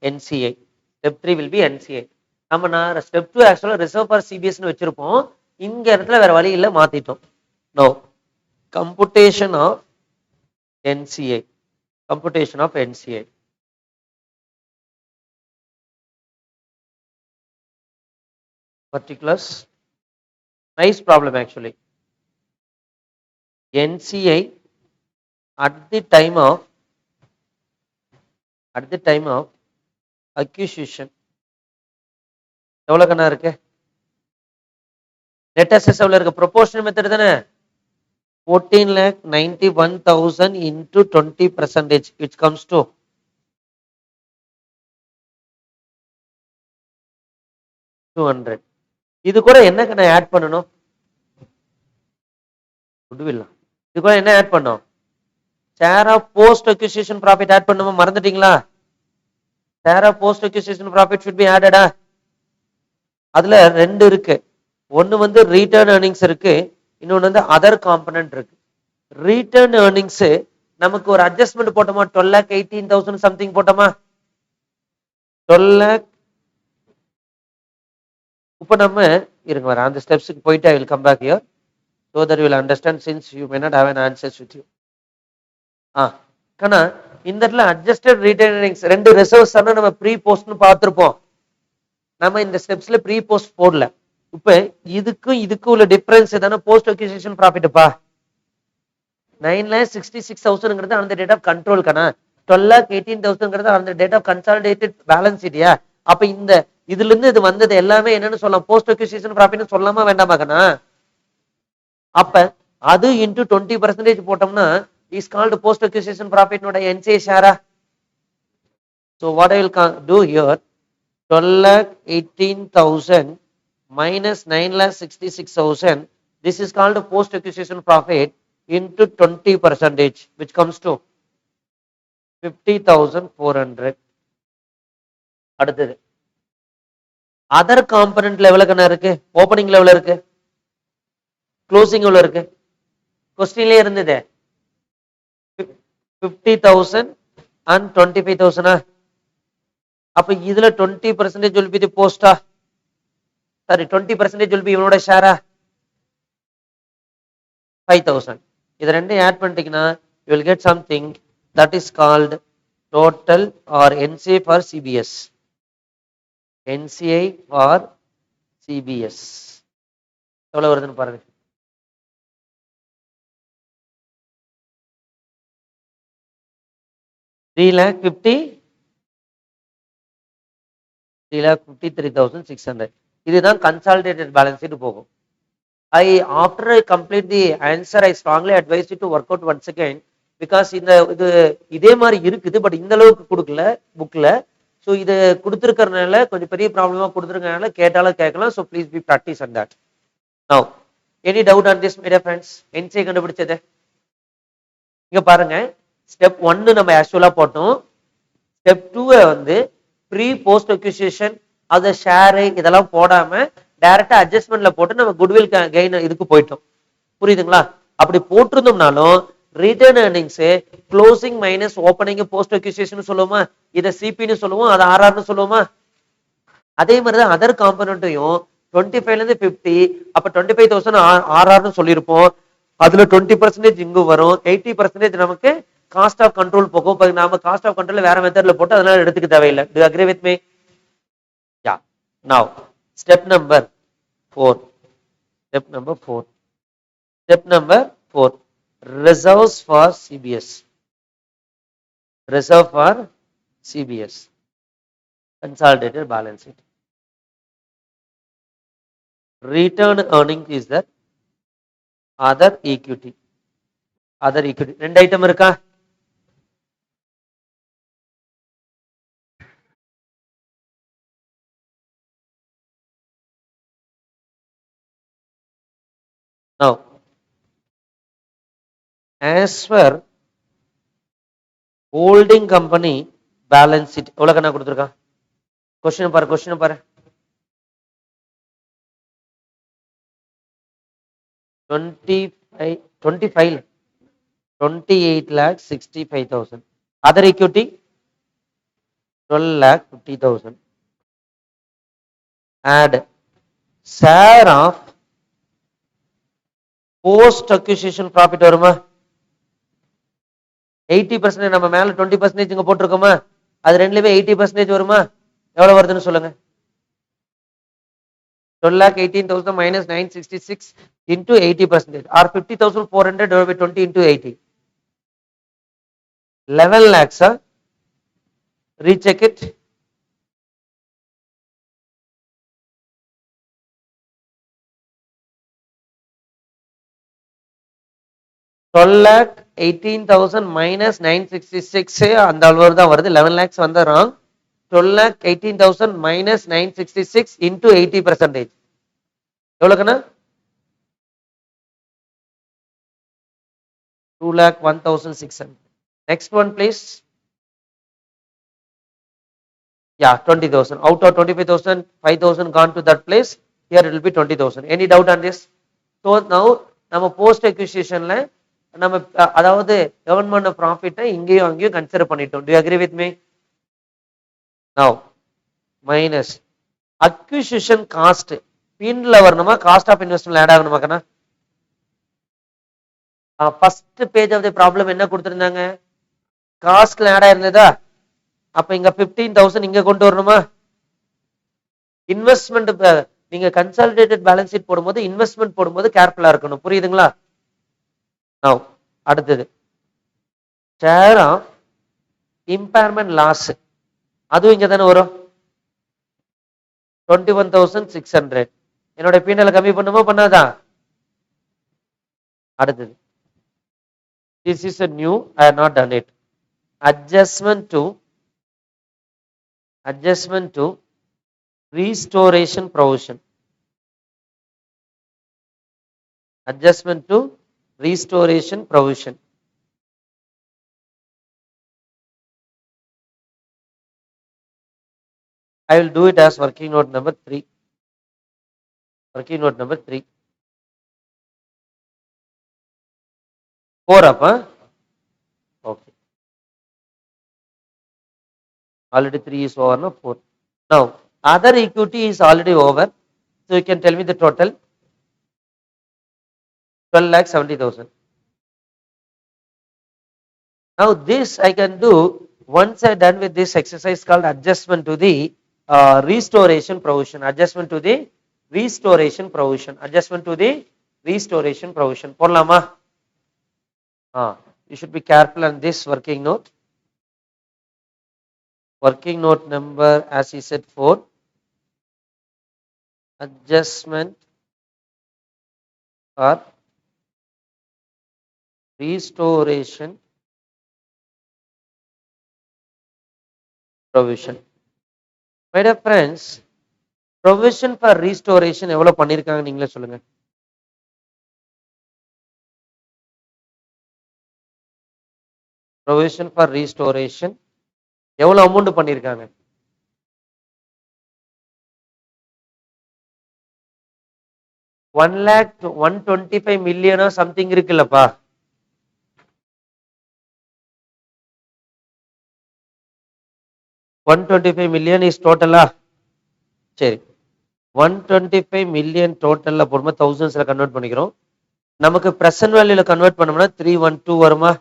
NCA. Step 3 will be NCA. நம்ம நான் step 2 ஆக்சுவலா reserve for CBS வச்சிருப்போம், இங்க இடத்துல வேற வழி இல்ல மாத்திட்டோம். Now computation of NCA. Computation of NCA. particulars. Nice problem actually. NCI at the time of acquisition எவ்வளவு கண்ணா இருக்கு? net assets எவ்வளவு இருக்கு? proportional method தானே? 14,91,000 into 20%, which comes to 200. இது கூட என்ன கண்ணா ஆட் பண்ணணும்? goodwill. இது கூட என்ன ஆட் பண்ணோம்? share of post acquisition profit ஆட் பண்ணுமா? மறந்துட்டீங்களா? share of post acquisition profit should be added. அதுல ரெண்டு இருக்கு. ஒன்னு வந்து return earnings இருக்கு, இன்னொன்னு வந்து அதர் காம்பனன்ட் இருக்கு. ரிட்டர்ன் earnings நமக்கு ஒரு அட்ஜஸ்ட்மெண்ட் போட்டோமா? 12,18,000 சம்திங் போட்டோமா? 12 இப்ப நம்ம இருங்க வர அந்த ஸ்டெப்ஸ்க்கு போயிட்டு I will come back here so that you will understand since you may not have an answers with you. கண்ணா இந்த இடத்துல அட்ஜஸ்டட் ரிட்டர்ன் earnings ரெண்டு ரிசர்வ்ஸ் தானே நம்ம ப்ரீ போஸ்ட்னு பார்த்திருப்போம். நம்ம இந்த ஸ்டெப்ஸ்ல ப்ரீ போஸ்ட் போடல. இப்ப இதுக்கும் உள்ள டிஃபரன்ஸ் தானே போஸ்ட் அக்விசிஷன் ப்ராஃபிட்ப்பா. 9,66,000 அந்த டேட் ஆஃப் கண்ட்ரோல் கண்ணா. 12,18,000 அந்த டேட் ஆஃப் கன்சாலிடேட்டட் பேலன்ஸ் ஷீட்யா. அப்ப இந்த இதுல இருந்து இது வந்தது எல்லாமே என்னன்னு சொல்லலாம்? போஸ்ட் அக்விசிஷன் ப்ராஃபிட்னு சொல்லலாமா வேண்டாமா கண்ணா? அப்ப அது இன்டு 20% போட்டோம்னா இஸ் கால்டு போஸ்ட் அக்விசிஷன் ப்ராஃபிட்னோட NCI ஷேரா. So what I will do here, 12,18,000 minus 9,66,000, this is called post acquisition profit into 20%, which comes to 50,400. அடுத்தது அதர் காம்பனன்ட் லெவலுக்கு என்ன இருக்கு? ஓப்பனிங் லெவல் இருக்கு, க்ளோசிங் எவ்வளவு இருக்கு? கொஸ்டின்லயே இருந்தது 50,000 and 25,000. அப்ப இதுல 20% will be the post. Sorry, 20% will be இவனோட ஷேரா 5,000. இது ரெண்டையும் ஆட் பண்ணிட்டீங்கன்னா you will get something that is called total or NCI for CBS. NCI for CBS எவ்வளவு வருதுன்னு பாருங்க. 3,53,600. இதுதான் கன்சாலிடேட்டட் பேலன்ஸ் ஷீட் போகும். After I complete the answer, I strongly advise you to work out once again because இது இதே மாதிரி இருக்குது but இந்த அளவுக்கு கொடுக்கல புக்ல. ஸோ இது கொடுத்துருக்கறதுனால கொஞ்சம் பெரிய ப்ராப்ளமா கொடுத்துருக்கனால கேட்டாலும் கேட்கலாம். So please be practice on that. Now any doubt on this my dear friends? NCI கண்டுபிடிச்சது இங்க பாருங்க. ஸ்டெப் 1 நம்ம ஆக்சுவலா போட்டோம். ஸ்டெப் 2 வந்து ப்ரீ போஸ்ட் அக்விசிஷன் அத ஷேர் இதெல்லாம் போடாம டைரக்டா அட்ஜஸ்ட்மெண்ட்ல போட்டு நம்ம குட்வில் கெயின் இதுக்கு போயிட்டோம். புரியுதுங்களா? அப்படி போட்டிருந்தோம்னாலும் return earnings closing minus opening post acquisition சொல்லுவோமா? இதை சிபின்னு சொல்லுவோம், அதை ஆர்ஆர்னு சொல்லுவோமா? அதே மாதிரிதான் அதர் காம்பனண்ட்டையும் 25ல இருந்து 50, அப்ப 25,000 ஆர்ஆர்னு சொல்லியிருப்போம். அதுல 20% இங்கு வரும், 80% நமக்கு காஸ்ட் ஆஃப் கண்ட்ரோல் போகும். நாம காஸ்ட் ஆஃப் கண்ட்ரோல் வேற மெத்தட்ல போட்டு அதனால எடுத்துக்க தேவையில்லை. Do you agree with me? Yeah. Now step number 4. Step number 4. Step number 4. Reserves for CBS. Reserve for CBS. Consolidated balance sheet. Return earning is the other equity. Other equity. ரெண்டு item இருக்கா? Now as per holding company balance sheet எவ்வளவு கணக்கு கொடுத்திருக்கா? Question பாரு 28,65,000. Other equity 12,50,000. Add share of post acquisition profit வருமா? 80% நம்ம மேல 20% இங்க போட்டிருக்கோமா? அது ரெண்டுலயுமே 80% வருமா? எவ்வளவு வருதுன்னு சொல்லுங்க. 12,18,000 minus 966 into 80% or 50,400 divided by 20 into 80. 11 lakhs, recheck it. Twelve lakh 18,000 minus 966 அந்த அளவு தான் வருது. 11 lakhs வந்த wrong. 12,18,000 minus 966 into 80%. எவ்வளவுக்குண்ணா? 2,01,600. Next one please. Yeah, 20,000. Out of 25,000, 5,000 gone to that place. Here it will be 20,000. Any doubt on this? So now நம்ம post அக்யூசிஷன்ல நம்ம அதாவது government ப்ராஃபிட்டை இங்கேயும் அங்கேயும் கன்சிடர் பண்ணிட்டோம். Do you agree with me? Now minus acquisition cost பின்ல வரணுமா, காஸ்ட் ஆஃப் இன்வெஸ்ட்மெண்ட் ஆட் ஆகணுமாக்கண்ணா? First page of the problem என்ன கொடுத்திருந்தாங்க? காஸ்ட்ல ஆட் ஆயிருந்ததா? அப்ப இங்க 15,000 இங்க கொண்டு வரணுமா? இன்வெஸ்ட்மெண்ட் நீங்க கன்சாலிடேட்டட் பேலன்ஸ் ஷீட் போடும்போது இன்வெஸ்ட்மெண்ட் போடும்போது கேர்ஃபுல்லா இருக்கணும். புரியுதுங்களா? நவ் அடுத்தது ஷேர் ஆஃப் இம்பேர்மெண்ட் லாஸ், அதுவும் இங்க தானே வரும். 21,600. என்னோட பீனல கம்மி பண்ணுமா பண்ணாதா? அடுத்தது this is a new, I have not done it. adjustment to restoration provision. Adjustment to restoration provision. I will do it as working note number 3. Working note number 3. 4 up, huh? Okay. Already 3 is over, no? 4. Now, other equity is already over. So you can tell me the total. 12,70,000. Now this I can do once I done with this exercise called adjustment to the restoration provision. Adjustment to the restoration provision. Adjustment to the restoration provision. போடலாமா? You should be careful on this working note. Working note number, as he said, 4. Adjustment or restoration provision. My dear friends, provision for restoration எவ்வளவு பண்ணிருக்காங்க நீங்களே சொல்லுங்க. Provision for restoration எவ்வளவு amount பண்ணிருக்காங்க? 1,125 million something இருக்குல்லப்பா. 125 million is total. சரி, 125 million total போடும்போது thousandsல convert பண்ணிக்கிறோம். நமக்கு பிரசன்ட் வேல்யூல கன்வெர்ட் பண்ணோம்னா 312 வருமா?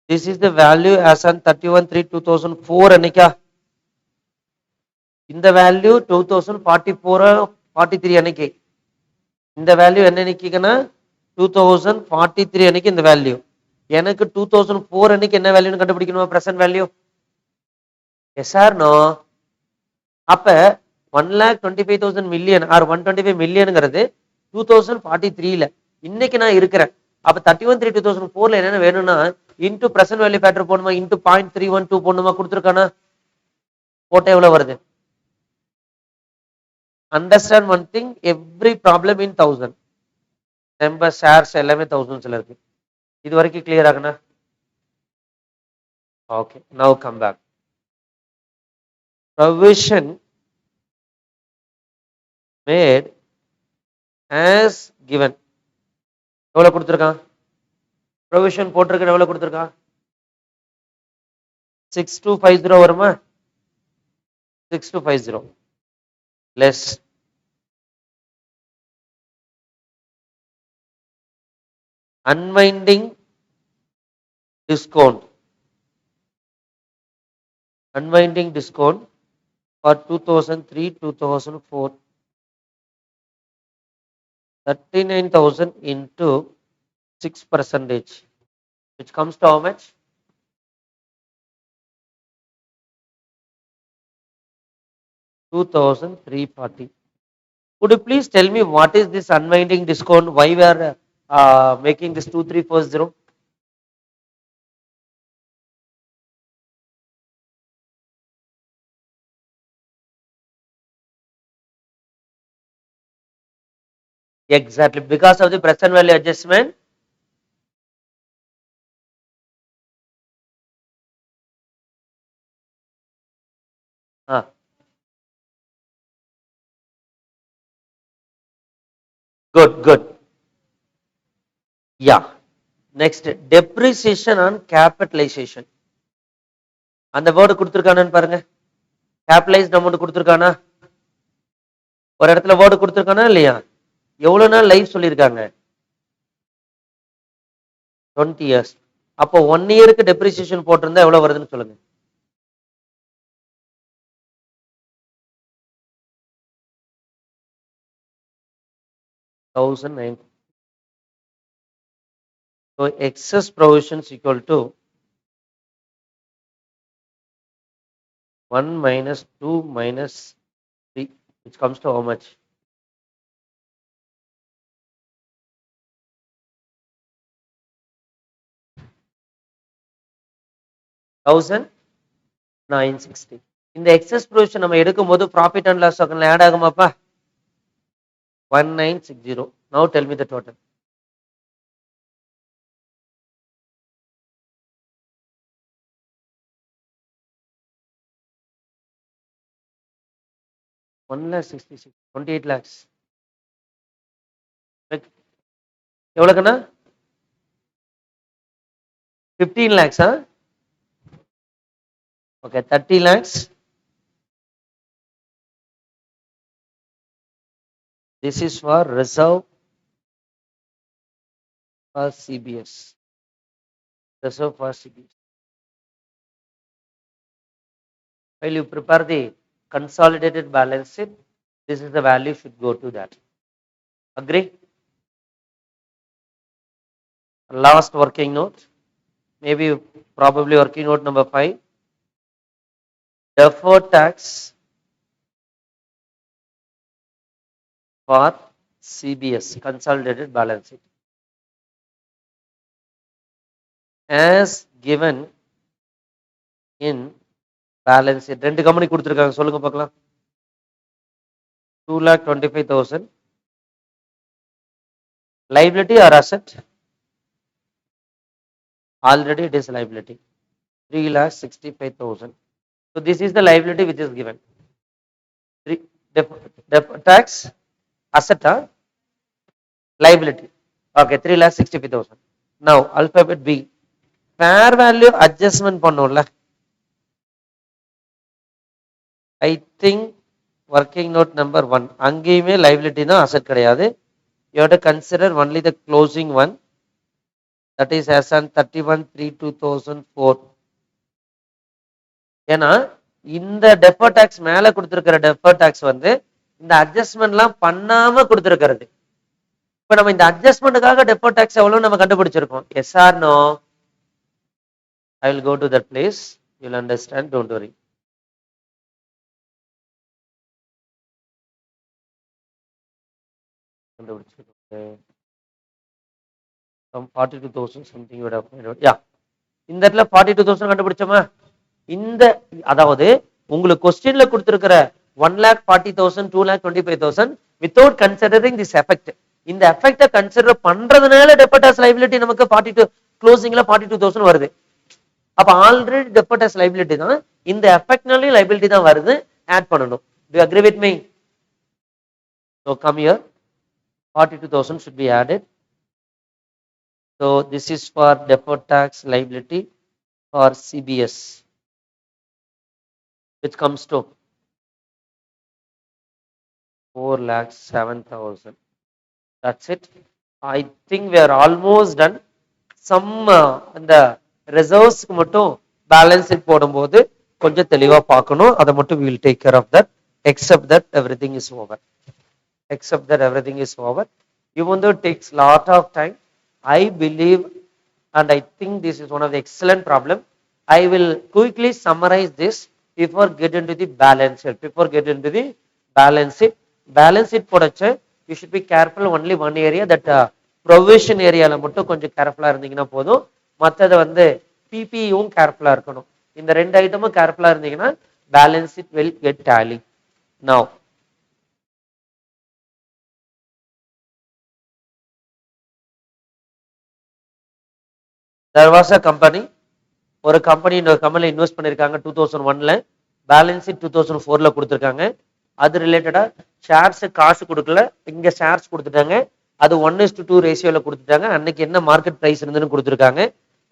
This is the value as on 31/3/2004 அன்னைக்கா? இந்த வேல்யூ 2044 43 அன்னைக்கு. இந்த வேல்யூ என்ன அன்னைக்குன்னா 2043 அன்னைக்கு இந்த வேல்யூ. எனக்கு 2004 அன்னைக்கு என்ன வேல்யூன்னு கண்டுபிடிக்கணுமா? Present value. Yes or no? அப்ப 1,25,000 million ஆர் 125 million 2043ல இன்னைக்கு நான் இருக்கிறேன். அப்ப 31/3/2004 என்னென்ன வேணும்னா இன்டு பிரசன்ட் வேல்யூ ஃபேக்டர் போடணுமா, இன்டு 0.312 போடணுமா? கொடுத்துருக்கானா? போட்ட எவ்வளவு வருது? Understand one thing, every problem in 1000. Number shares எல்லாமே thousandsல இருக்கு. இது வரைக்கும் clear ஆகுனா? Okay, now come back. Provision made as given. எவ்வளவு கொடுத்திருக்கான்? ப்ரொவிஷன் போட்டிருக்க எவ்வளவு கொடுத்திருக்கான்? 6250 வருமா? 6250 less unwinding discount. Unwinding discount for 2003-2004. 39,000 into 6%, which comes to how much? 2,340. Could you please tell me what is this unwinding discount? Why we are making this 2340? Exactly, because of the present value adjustment. Ah, good, good. Yeah. Next, depreciation on capitalization. அந்த word கொடுத்துருக்கானு பாருங்க. Capitalised amount கொடுத்துருக்கானா? ஒரு இடத்துல word கொடுத்துருக்கானா இல்லையா? எவ்வளவு நாள் life சொல்லியிருக்காங்க? 20 years. அப்போ 1 இயருக்கு டெப்ரிசியேஷன் போட்டிருந்தா எவ்வளவு வருதுன்னு சொல்லுங்க. 1009. So excess provisions equal to 1 minus 2 minus 3, which comes to how much? 1960. இந்த எக்ஸஸ் ப்ரொவிஷன் நம்ம எடுக்கும்போது ப்ராஃபிட் அண்ட் லாஸ் அக்கௌண்ட்ல add ஆகுமாப்பா? 1960. Now tell me the total. One lakh 66, 28 lakhs. எவ்வளவுக்குண்ணா? 15 lakhs. Okay, 30 lakhs. This is for reserve for CBS. Reserve for CBS. While you prepare the consolidated balance sheet, this is the value should go to that. Agree? Last working note, maybe probably working note number 5. Deferred tax for CBS, consolidated balance sheet, as given in balance sheet. ரெண்டு company கொடுத்திருக்காங்க, சொல்லுங்க பார்க்கலாம். 2,25,000 liability or asset? Already it is liability. 3,65,000. So this is the liability which is given. Tax asset, liability. Okay, 3,65,000. Now alphabet B, fair value adjustment பண்ணோம்ல. I think working note number 1, அங்கேயுமே liability தான், asset கிடையாது. You have to consider only the closing one, that is as on 31/3/2004. ஏன்னா இந்த deferred tax மேல கொடுத்திருக்கிற deferred tax வந்து இந்த அட்ஜஸ்ட்மெண்ட்லாம் பண்ணாம கொடுத்திருக்கிறது. இப்ப நம்ம இந்த அட்ஜஸ்ட்மெண்ட்டுக்காக டெஃபர்ட் டாக்ஸ் எவ்வளவு நம்ம கண்டுபிடிச்சிருக்கோம். Yes or no? I will go to that place, you will understand, don't worry. Some 42,000 something you would have found out. Yeah, இந்த இடத்துல 42,000 கண்டுபிடிச்சோமா? இந்த அதாவது உங்களுக்கு கொஸ்டின்ல கொடுத்திருக்கிற 1,40,000, 2,25,000 without considering this effect. இந்த எஃபெக்ட கன்சிடர் பண்றதுனால டெஃபர்ட் டாக்ஸ் லைபிலிட்டி நமக்கு 42 க்ளோசிங்ல 42,000 வருது. அப்ப ஆல்ரெடி டெஃபர்ட் டாக்ஸ் லைபிலிட்டி தான், இந்த எஃபெக்ட்னாலே லைபிலிட்டி தான் வருது, ஆட் பண்ணணும். Do you agree with me? So come here, 42,000 should be added. So this is for deferred tax liability for CBS, which comes to 4,07,000. That's it. I think we are almost done. Some இந்த ரிசர்வ்ஸ்க்கு மட்டும் balance sheet போடும்போது கொஞ்சம் தெளிவா பார்க்கணும். அதை மட்டும் we will take care of that. Except that everything is over. Even though it takes lot of time, I believe and I think this is one of the excellent problem. I will quickly summarize this before get into the balance sheet. Before get into the balance sheet, balance sheet போடச்ச you should be careful only one area, that provision ஏரியால மட்டும் கொஞ்சம் கேர்ஃபுல்லா இருந்தீங்கன்னா போதும். மத்தத வந்து பிபியும் கேர்ஃபுல்லா இருக்கணும். இந்த ரெண்டு ஐட்டமும் கேர்ஃபுல்லா இருந்தீங்கன்னா balance sheet will get tally. Now there was a company, ஒரு கம்பெனி இன்னொரு கம்பெனில இன்வெஸ்ட் பண்ணிருக்காங்க 2001ல, பேலன்ஸ் ஷீட் 2004ல கொடுத்துருக்காங்க. அது ரிலேட்டடா ஷேர்ஸ் காசு கொடுக்கல, இங்க ஷேர்ஸ் கொடுத்துட்டாங்க. அது 1:2 ரேஷியோல கொடுத்துட்டாங்க. அன்னைக்கு என்ன மார்க்கெட் பிரைஸ் இருந்துன்னு கொடுத்துருக்காங்க.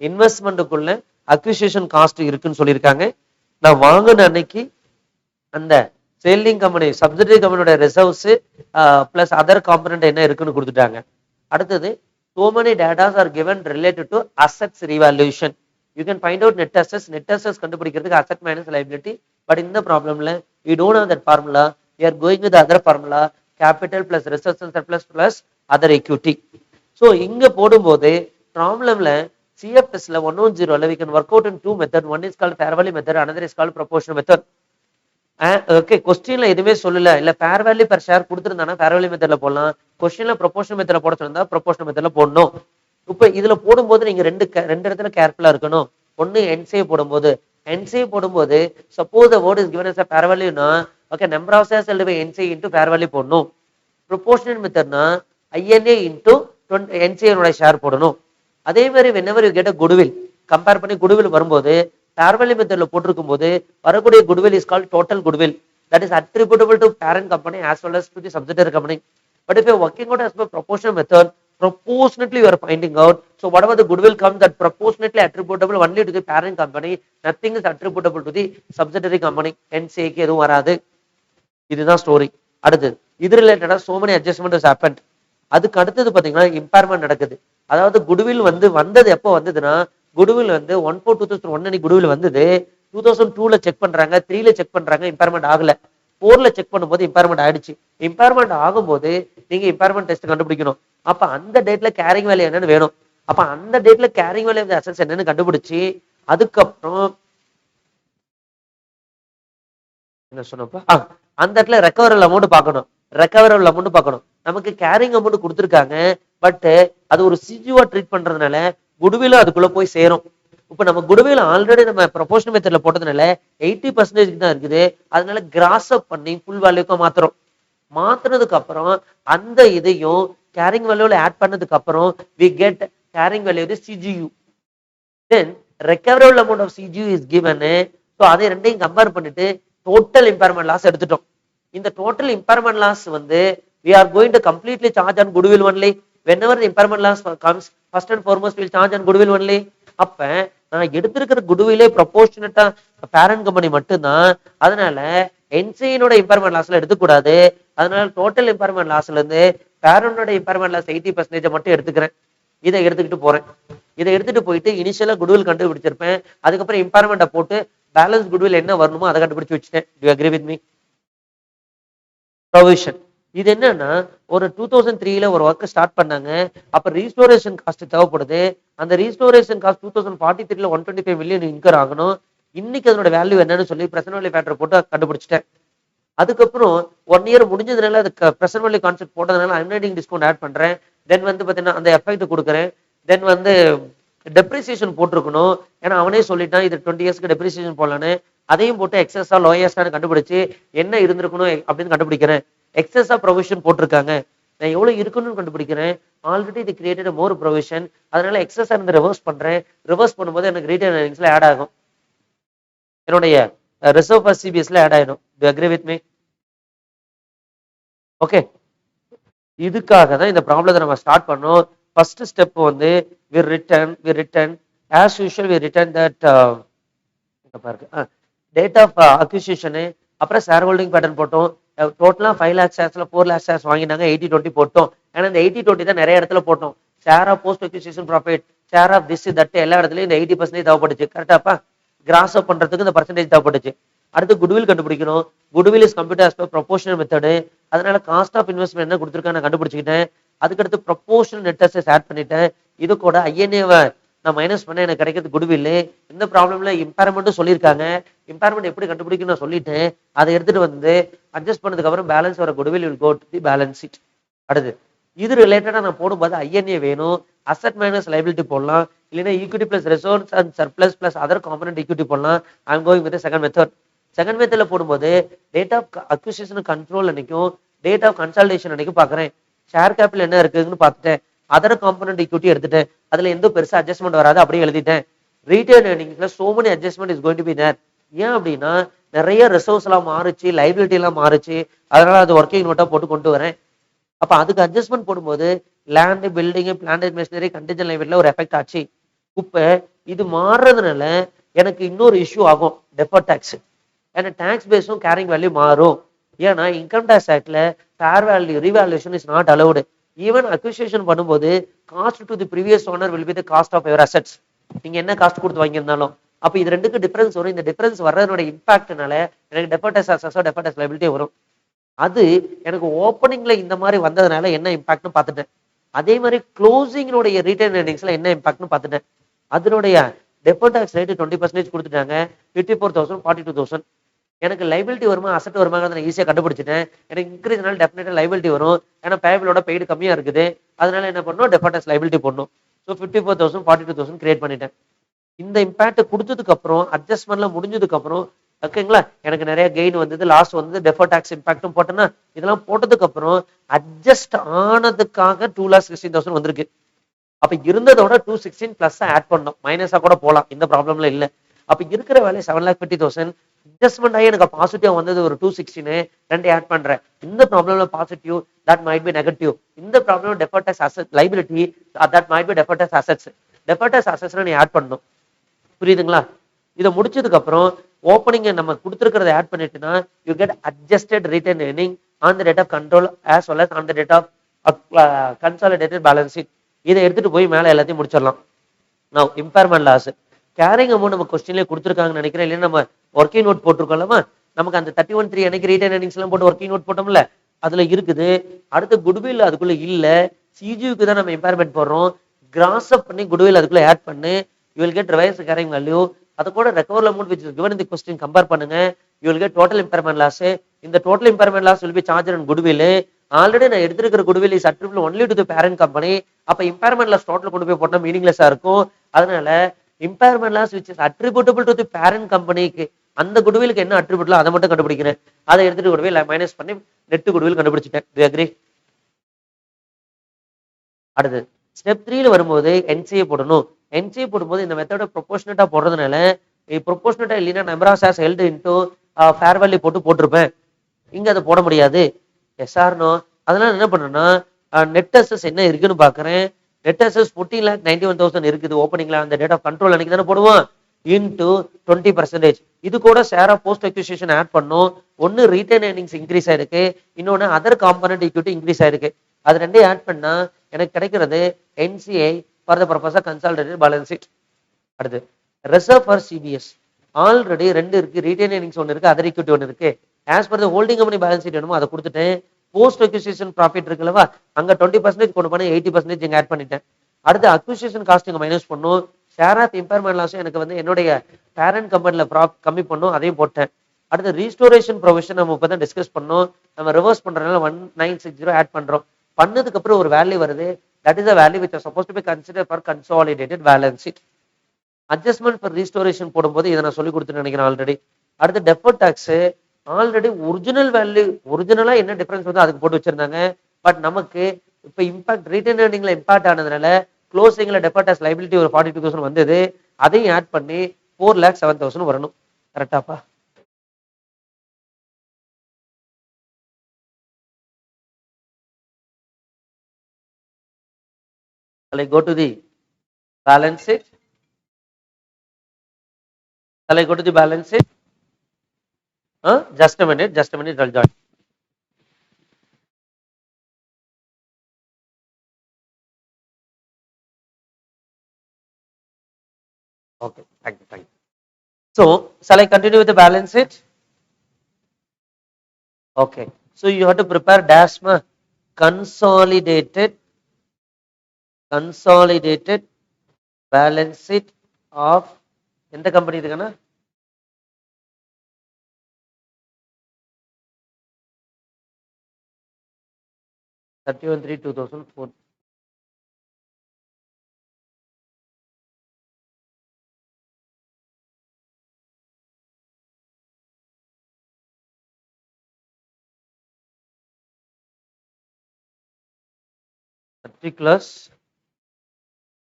இன்வெஸ்ட்மெண்ட்டுக்குள்ள அக்விசிஷன் காஸ்ட் இருக்குன்னு சொல்லியிருக்காங்க. நான் வாங்கின அன்னைக்கு அந்த சேல்லிங் கம்பெனி சப்சிடரி கம்பெனியோட ரிசர்வ்ஸ் பிளஸ் அதர் காம்பனன்ட் என்ன இருக்குன்னு கொடுத்துட்டாங்க. அடுத்தது so many data are given related to assets revaluation. You can find out net assets. Net assets கண்டுபிடிக்கிறதுக்கு asset minus liability. But in the problemல we don't have that formula. We are going with the other formula, capital plus reserves and surplus plus other equity. So இங்க போடும்போது problemல CFSல 110ல we can work out in two method. One is called fair value method, another is called proportional method. Okay, கொஸ்டின்ல எதுவுமே சொல்லல, இல்ல fair value per share கொடுத்துருந்தானா fair value மெத்தட்ல போடலாம். கொஸ்டின்ல ப்ரொபோஷனல் மெத்தட்ல போட சொன்னா ப்ரொபோஷனல் மெத்தட்ல போடணும். இப்ப இதுல போடும்போது நீங்க ரெண்டு இடத்துல கேர்ஃபுல்லா இருக்கணும். ஒன்னு என்சிஏ போடும்போது, என்சிஏ போடும்போது suppose the word is given as a fair value னா ஓகே நம்பர் ஆஃப் ஷேர்ஸ் எழுதுவே என்சிஏ இன்டு ஃபேர் வேல்யூ போடணும். ப்ரொபோஷனல் மெத்தட்னா ஐஎன்ஏ இன்டு என்சிஏ ஷேர் போடணும். அதே மாதிரி whenever you get a goodwill, compare பண்ணி குட்வில் வரும்போது ஃபேர் வேல்யூ மெத்தட்ல போட்டிருக்கும் போது வரக்கூடிய goodwill is called total goodwill, that is attributable to parent company as well as to the subsidiary company. But if you are working out as per proportional method, proportionately you are finding out, so whatever the goodwill comes, that proportionately attributable only to the parent company, nothing is attributable to the subsidiary company. NCA க்கு எதுவும் வராது. இதுதான் story. அடுத்து இது ரிலேட்டடா so many adjustment has happened. அதுக்கு அடுத்தது பாத்தீங்கன்னா இம்பேர்மெண்ட் நடக்குது. அதாவது குட்வில் வந்தது எப்போ வந்ததுன்னா, குட்வில் 1/4/2001 குட்வில் வந்தது. 2002ல செக் பண்றாங்க, 3ல செக் பண்றாங்க, இம்பேர்மெண்ட் ஆகல. 4ல செக் பண்ணும்போது இம்பேர்மெண்ட் ஆயிடுச்சு. இம்பேர்மெண்ட் ஆகும்போது நீங்க இம்பேர்மெண்ட் டெஸ்ட் கண்டுபிடிக்கணும். அப்ப அந்த டேட்ல கேரிங் வேல்யூ என்னன்னு வேணும். அப்ப அந்த டேட்ல கேரிங் வேல்யூ ஆஃப் அசெட்ஸ் என்னன்னு கண்டுபிடிச்சு அதுக்கப்புறம் என்ன சொன்னப்ப அந்த இடத்துல ரெக்கவரல் அமௌண்ட் பார்க்கணும். ரெக்கவரல் அமௌண்ட் பார்க்கணும். நமக்கு கேரிங் அமௌண்ட் கொடுத்துருக்காங்க, பட் அது ஒரு சிஜிவா ட்ரீட் பண்றதுனால குட்வில் அதுக்குள்ள போய் சேரும். இப்ப நம்ம குட்வில் ஆல்ரெடி நம்ம ப்ரொபோஷனல் மெத்தட்ல போட்டதுனால 80% தான் இருக்குது. அதனால கிராஸ் அப் பண்ணி ஃபுல் வேல்யூக்கு மாத்துறோம். மாத்துனதுக்கு அப்புறம் அந்த இதையும் கேரிங் வேல்யூல ஆட் பண்ணதுக்கு அப்புறம் we get carrying value of the CGU. Then recoverable amount of CGU is given. So அதை ரெண்டையும் கம்பேர் பண்ணிட்டு டோட்டல் இம்பேர்மெண்ட் லாஸ் எடுத்துட்டோம். இந்த total impairment loss we are going to completely charge on goodwill only. Whenever the impairment loss comes, first and foremost we'll charge on goodwill only. அப்ப நான் எடுத்திருக்கிற குட்வில்லே ப்ரொபோர்ஷனட்டா parent company மட்டும்தான். அதனால என்சியோட impairment லாஸ்ல எடுத்துக்கூடாது. அதனால total impairment லாஸ்ல இருந்து பேரண்டோட இம்பேர்மெண்ட் லாஸ் 80% மட்டும் எடுத்துக்கிறேன். இதை எடுத்துக்கிட்டு போறேன். இதை எடுத்துட்டு போயிட்டு இனிஷியலா குட்வில் கண்டுபிடிச்சிருப்பேன். அதுக்கப்புறம் இம்பேர்மெண்ட்டை போட்டு பேலன்ஸ் குட்வில் என்ன வரணுமோ அதை கண்டுபிடிச்சு வச்சுட்டேன். To agree with me? Provision இது என்னன்னா, ஒரு 2003ல ஒரு ஒர்க் ஸ்டார்ட் பண்ணாங்க. அப்ப ரீஸ்டோரேஷன் காஸ்ட் தேவைப்படுது. அந்த ரீஸ்டோரேஷன் காஸ்ட் 2043ல 125 மில்லியன் இன்கர் ஆகணும். இன்னைக்கு அதோட வேல்யூ என்னன்னு சொல்லி பிரசன்ட் வேல்யூ ஃபேக்டர் போட்டு கண்டுபிடிச்சிட்டேன். அதுக்கப்புறம் 1 இயர் முடிஞ்சதுனால அது பிரசன்ட் வேல்யூ கான்செப்ட் போட்டதுனால அன்வைண்டிங் டிஸ்கவுண்ட் ஆட் பண்றேன். தென் பாத்தீங்கன்னா அந்த எஃபெக்ட் கொடுக்குறேன். தென் டெப்ரிசியேஷன் போட்டிருக்கணும். ஏன்னா அவனே சொல்லிட்டான் இது 20 இயர்ஸ்க்கு டெப்ரிசியேஷன் போடலான்னு. அதையும் போட்டு எக்ஸஸா லோயஸ்டான்னு கண்டுபிடிச்சு என்ன இருந்திருக்கணும் அப்படின்னு கண்டுபிடிக்கிறேன். எக்ஸஸா ப்ரொவிஷன் போட்டிருக்காங்க, நான் எவ்வளவு இருக்குன்னு கண்டுபிடிக்கிறேன். ஆல்ரெடி இது கிரியேட்டட் மோர் ப்ரொவிஷன், அதனால எக்ஸஸா இருந்து ரிவர்ஸ் பண்றேன். ரிவர்ஸ் பண்ணும்போது எனக்கு ரீட்டைல் ஏர்னிங்ஸ்ல ஆட் ஆகும், என்னுடைய ரிசர்வ் ஃபார் சிபிஎஸ்ல ஆட் ஆயிடும். Do agree with me? Okay, இதுக்காக தான் இந்த ப்ராப்ளத்தை நம்ம ஸ்டார்ட் பண்ணோம். First step we return as usual, we return that date of acquisition, அப்புறம் ஷேர் ஹோல்டிங் பேட்டர்ன் போட்டோம். டோட்டலா 5 lakh ஷேர்ஸ்ல 4 lakh ஷேர்ஸ் வாங்கினாங்க, 80-20 போட்டோம். ஏன்னா இந்த 80-20 தான் நிறைய இடத்துல போட்டோம். Share of post acquisition profit, share of this that எல்லா இடத்துலயும் இந்த 80% தேவைப்பட்டுச்சு. கரெக்டாப்பா? கிராஸ் அப் பண்றதுக்கு இந்த பர்சன்டேஜ் தேவைப்பட்டுச்சு. அடுத்து குட்வில் கண்டுபிடிக்கணும். Goodwill is computer as per proportional method. அதனால காஸ்ட் ஆஃப் இன்வெஸ்ட்மெண்ட் என்ன கொடுத்துருக்கான்னு கண்டுபிடிச்சிக்கிட்டேன். அதுக்கடுத்து ப்ரொபோஷனல் நெட் அசெட்ஸ் ஆட் பண்ணிட்டேன். இது கூட ஐஎன்ஏவை நான் மைனஸ் பண்ண எனக்கு கிடைக்கிறது குட்வில். இந்த ப்ராப்ளம்ல இம்பேர்மெண்ட்டும் சொல்லியிருக்காங்க. இம்பேர்மெண்ட் எப்படி கண்டுபிடிக்கும் நான் சொல்லிட்டேன். அதை எடுத்துட்டு வந்து அட்ஜஸ்ட் பண்ணதுக்கு அப்புறம் பேலன்ஸ் வர goodwill will go to the balance sheet. அடுத்து இது ரிலேட்டடா நான் போடும்போது ஐஎன்ஏ வேணும், அசெட் மைனஸ் லைபிலிட்டி போடலாம், இல்லைன்னா equity plus resource and surplus plus other component equity போடலாம். I am going with second method. Second மெத்தட்ல போடும்போது டேட் ஆஃப் அக்விசிஷன் கண்ட்ரோல் அன்னைக்கும் டேட் ஆஃப் கன்சல்டேஷன் அன்னைக்கும் பாக்குறேன். ஷேர் கேபிட்டல் என்ன இருக்குன்னு பார்த்துட்டேன். அதர் காம்பனன்ட் ஈக்விட்டி எடுத்துட்டேன். அதுல எந்த பெருசா அட்ஜஸ்ட்மெண்ட் வராது அப்படியே எழுதிட்டேன். ரீட்டைல் ஏர்னிங்ஸ்ல so many adjustment is going to be there. ஏன் அப்படின்னா நிறைய ரிசோர்ஸ் எல்லாம் மாறுச்சு, லைபிலிட்டி எல்லாம் மாறுச்சு, அதனால அது ஒர்க்கிங் நோட்டா போட்டு கொண்டு வரேன். அப்ப அதுக்கு அட்ஜஸ்ட்மெண்ட் போடும்போது land, building, plant, machinery, contingent லைபிலிட்டில ஒரு எஃபெக்ட் ஆச்சு. இப்ப இது மாறுறதுனால எனக்கு இன்னொரு இஷ்யூ ஆகும், டெஃபர்ட் டாக்ஸ். ஏன்னா டாக்ஸ் பேஸும் கேரிங் வேல்யூ மாறும். ஏன்னா இன்கம் டேக்ஸ் ஆக்ட்ல fair value revaluation is not allowed. Even acquisition பண்ணும்போது cost to the previous owner will be the cost of your assets. நீங்க என்ன காஸ்ட் கொடுத்து வாங்கியிருந்தாலும் அப்ப இது ரெண்டுக்கு டிஃபரன்ஸ் வரும். இந்த டிஃபரன்ஸ் வர்றதோட இம்பாக்ட்னால எனக்கு டெஃபர்ட் டாக்ஸ் அசஸோ டெஃபர்ட் டாக்ஸ் லைபிலிட்டி வரும். அது எனக்கு ஓப்பனிங்ல இந்த மாதிரி வந்ததுனால என்ன இம்பாக்ட்னு பார்த்துட்டேன். அதே மாதிரி க்ளோசிங்கோடைய ரீட்டைல் ஏர்னிங்ஸ்ல என்ன இம்பாக்ட்னு பார்த்துட்டேன். அதனுடைய டெஃபர்ட் டாக்ஸ் ரேட் 20% கொடுத்துட்டாங்க. 54,000 42,000. எனக்கு லைபிலிட்டி வருமா அசெட் வருமாங்கிறத நான் ஈஸியாக கண்டுபிடிச்சிட்டேன். எனக்கு இன்க்ரீஸ்னால டெஃபினட்டா லைபிலிட்டி வரும். ஏன்னா பேபிளோட பெய்டு கம்மியா இருக்குது. அதனால என்ன பண்ணணும், டெஃபர்ட் டாக்ஸ் லைபிலிட்டி போடணும். ஸோ 54,000 42,000 கிரியேட் பண்ணிட்டேன். இந்த இம்பாக்ட் கொடுத்ததுக்கு அப்புறம் அட்ஜஸ்ட்மெண்ட்ல முடிஞ்சதுக்கு அப்புறம் ஓகேங்களா, எனக்கு நிறைய கெயின் வந்தது, லாஸ் வந்து டெஃபர்ட் டாக்ஸ் இம்பாக்டும் போட்டேன்னா இதெல்லாம் போட்டதுக்கு அப்புறம் அட்ஜஸ்ட் ஆனதுக்காக 2,16,000 வந்திருக்கு. அப்ப இருந்ததோட 216 பிளஸ் ஆட் பண்ணோம், மைனஸா கூட போலாம், இந்த ப்ராப்ளம்ல இல்ல. அப்ப இருக்கிற வேலை 7,50,000 அட்ஜஸ்ட்மெண்ட் ஆகி எனக்கு பாசிட்டிவ் வந்தது ஒரு 216, ரெண்டு ஆட் பண்றேன். இந்த ப்ராப்ளம்ல positive, that might be negative. இந்த problem deferred tax asset liability, that might be deferred tax assets. Deferred tax அசெட்ஸ்ல நீ ஆட் பண்ணணும். புரியுதுங்களா? இதை முடிச்சதுக்கு அப்புறம் ஓப்பனிங் நம்ம கொடுத்துருக்கிறத ஆட் பண்ணிட்டுனா you get adjusted return earning on the date of control as well as on the date of consolidated balance sheet. இதை எடுத்துட்டு போய் மேலே எல்லாத்தையும் முடிச்சிடலாம். நான் இம்பேர்மெண்ட் லாஸ் கேரிங் அமௌண்ட் நம்ம கொஸ்டின்லேயே கொடுத்துருக்காங்கன்னு நினைக்கிறேன். இல்லைன்னா நம்ம ஒர்க்கிங் நோட் போட்டிருக்கோம்லமா, நமக்கு அந்த 31(3) அன்னைக்கு ரீட்டன் ஏர்னிங்ஸ் எல்லாம் போட்டு ஒர்க்கிங் நோட் போட்டோம்ல, அதுல இருக்குது. அடுத்து குட்வில் அதுக்குள்ள இல்ல, சிஜிக்கு தான் நம்ம இம்பேர்மெண்ட் போடுறோம். கிராஸ் அப் பண்ணி குட்வில் அதுக்குள்ள ஆட் பண்ணு, you will get revised carrying value. அது கூட recoverable amount which is given in the question compare பண்ணுங்க, you will get total impairment loss. இந்த total impairment loss will be charged on goodwill. Already நான் எடுத்திருக்கிற goodwill is attributable only to the parent company. அப்ப impairment loss total கொண்டு போய் போட்டா மீனிங்லெஸ்ஸா இருக்கும். அதனால impairment loss which is attributable to the parent companyக்கு அந்த goodwillக்கு என்ன attributable அதை மட்டும் கண்டுபிடிக்கிறேன். அதை எடுத்துட்டு கொண்டு போய் மைனஸ் பண்ணி நெட் goodwill கண்டுபிடிச்சிட்டேன். Do you agree? அடுத்து ஸ்டெப் 3ல வரும்போது என்சிஏ போடணும். என்சிஏ போடும்போது இந்த மெத்தட ப்ரொபோர்ஷனட்டா போடுறதுனால ப்ரொபோர்ஷனட்டா இல்லைன்னா number of shares held into fair value போட்டிருப்பேன். இங்க அதை போட முடியாது. எஸ்ஆர்னோ. அதனால என்ன பண்றேன்னா நெட் அசஸ் என்ன இருக்குன்னு பாக்குறேன். நெட் அசஸ் 14,91,000 இருக்குது ஓப்பனிங்ல. அந்த டேட் ஆஃப் கண்ட்ரோல் அன்னைக்கு தானே போடுவோம். இன்டு 20%. இது கூட share of post acquisition add பண்ணும். ஒன்னு ரீட்டைன் ஏர்னிங்ஸ் இன்க்ரீஸ் ஆயிருக்கு, இன்னொன்னு அதர் காம்பனன்ட் ஈக்விட்டி இன்க்ரீஸ் ஆயிருக்கு. அது ரெண்டையும் ஆட் பண்ணா எனக்கு கிடைக்கிறது NCI for the purpose of consolidated balance sheet. அடுத்து ரிசர்வ் ஃபார் சிபிஎஸ் ஆல்ரெடி ரெண்டு இருக்கு, ரீட்டைன் ஏர்னிங்ஸ் ஒன்று இருக்கு, அதர் ஈக்விட்டி ஒன்று இருக்கு. As per the holding company balance sheet வேணுமோ அதை கொடுத்துட்டேன். போஸ்ட் அக்யூசியேஷன் ப்ராஃபிட் இருக்குல்லவா, அங்க 20% கொண்டு பண்ணி 80% இங்க ஆட் பண்ணிட்டேன். அடுத்து அக்யூசியேஷன் காஸ்ட் இங்க மைனஸ் பண்ணும். ஷேர் ஆஃப் இம்பேர்மெண்ட் லாஸும் எனக்கு வந்து என்னுடைய பேரண்ட் கம்பெனில கம்மி பண்ணும், அதையும் போட்டேன். அடுத்து ரீஸ்டோரேஷன் ப்ரொவிஷன் நம்ம இப்பதான் டிஸ்கஸ் பண்ணோம். நம்ம ரிவர்ஸ் பண்றதுனால 1960 ஆட் பண்றோம். பண்ணதுக்கு அப்புறம் ஒரு வேல்யூ வருது. That is the value which is supposed to be considered for consolidated balance sheet. Adjustment for restoration போடும்போது இதை நான் சொல்லி கொடுத்து நினைக்கிறேன் ஆல்ரெடி. அடுத்து deferred tax already original value ஒரிஜினலா என்ன டிஃபரன்ஸ் வந்து அதுக்கு போட்டு வச்சிருந்தாங்க. பட் நமக்கு இப்ப இம்பாக்ட் ரீட்டைன் ஏர்னிங்ல இம்பாக்ட் ஆனதுனால க்ளோசிங்ல டெஃபர்ட் டாக்ஸ் லைபிலிட்டி ஒரு 42,000 வந்தது. அதையும் ஆட் பண்ணி 4,07,000 வரணும். கரெக்டாப்பா? Shall I go to the balance sheet? Shall I go to the balance sheet? Just a minute, I'll join. Okay, thank you. So, shall I continue with the balance sheet? Okay, so you have to prepare DASMA consolidated consolidated balance sheet of எந்த company இதுக்கான 31/3/2004 particulars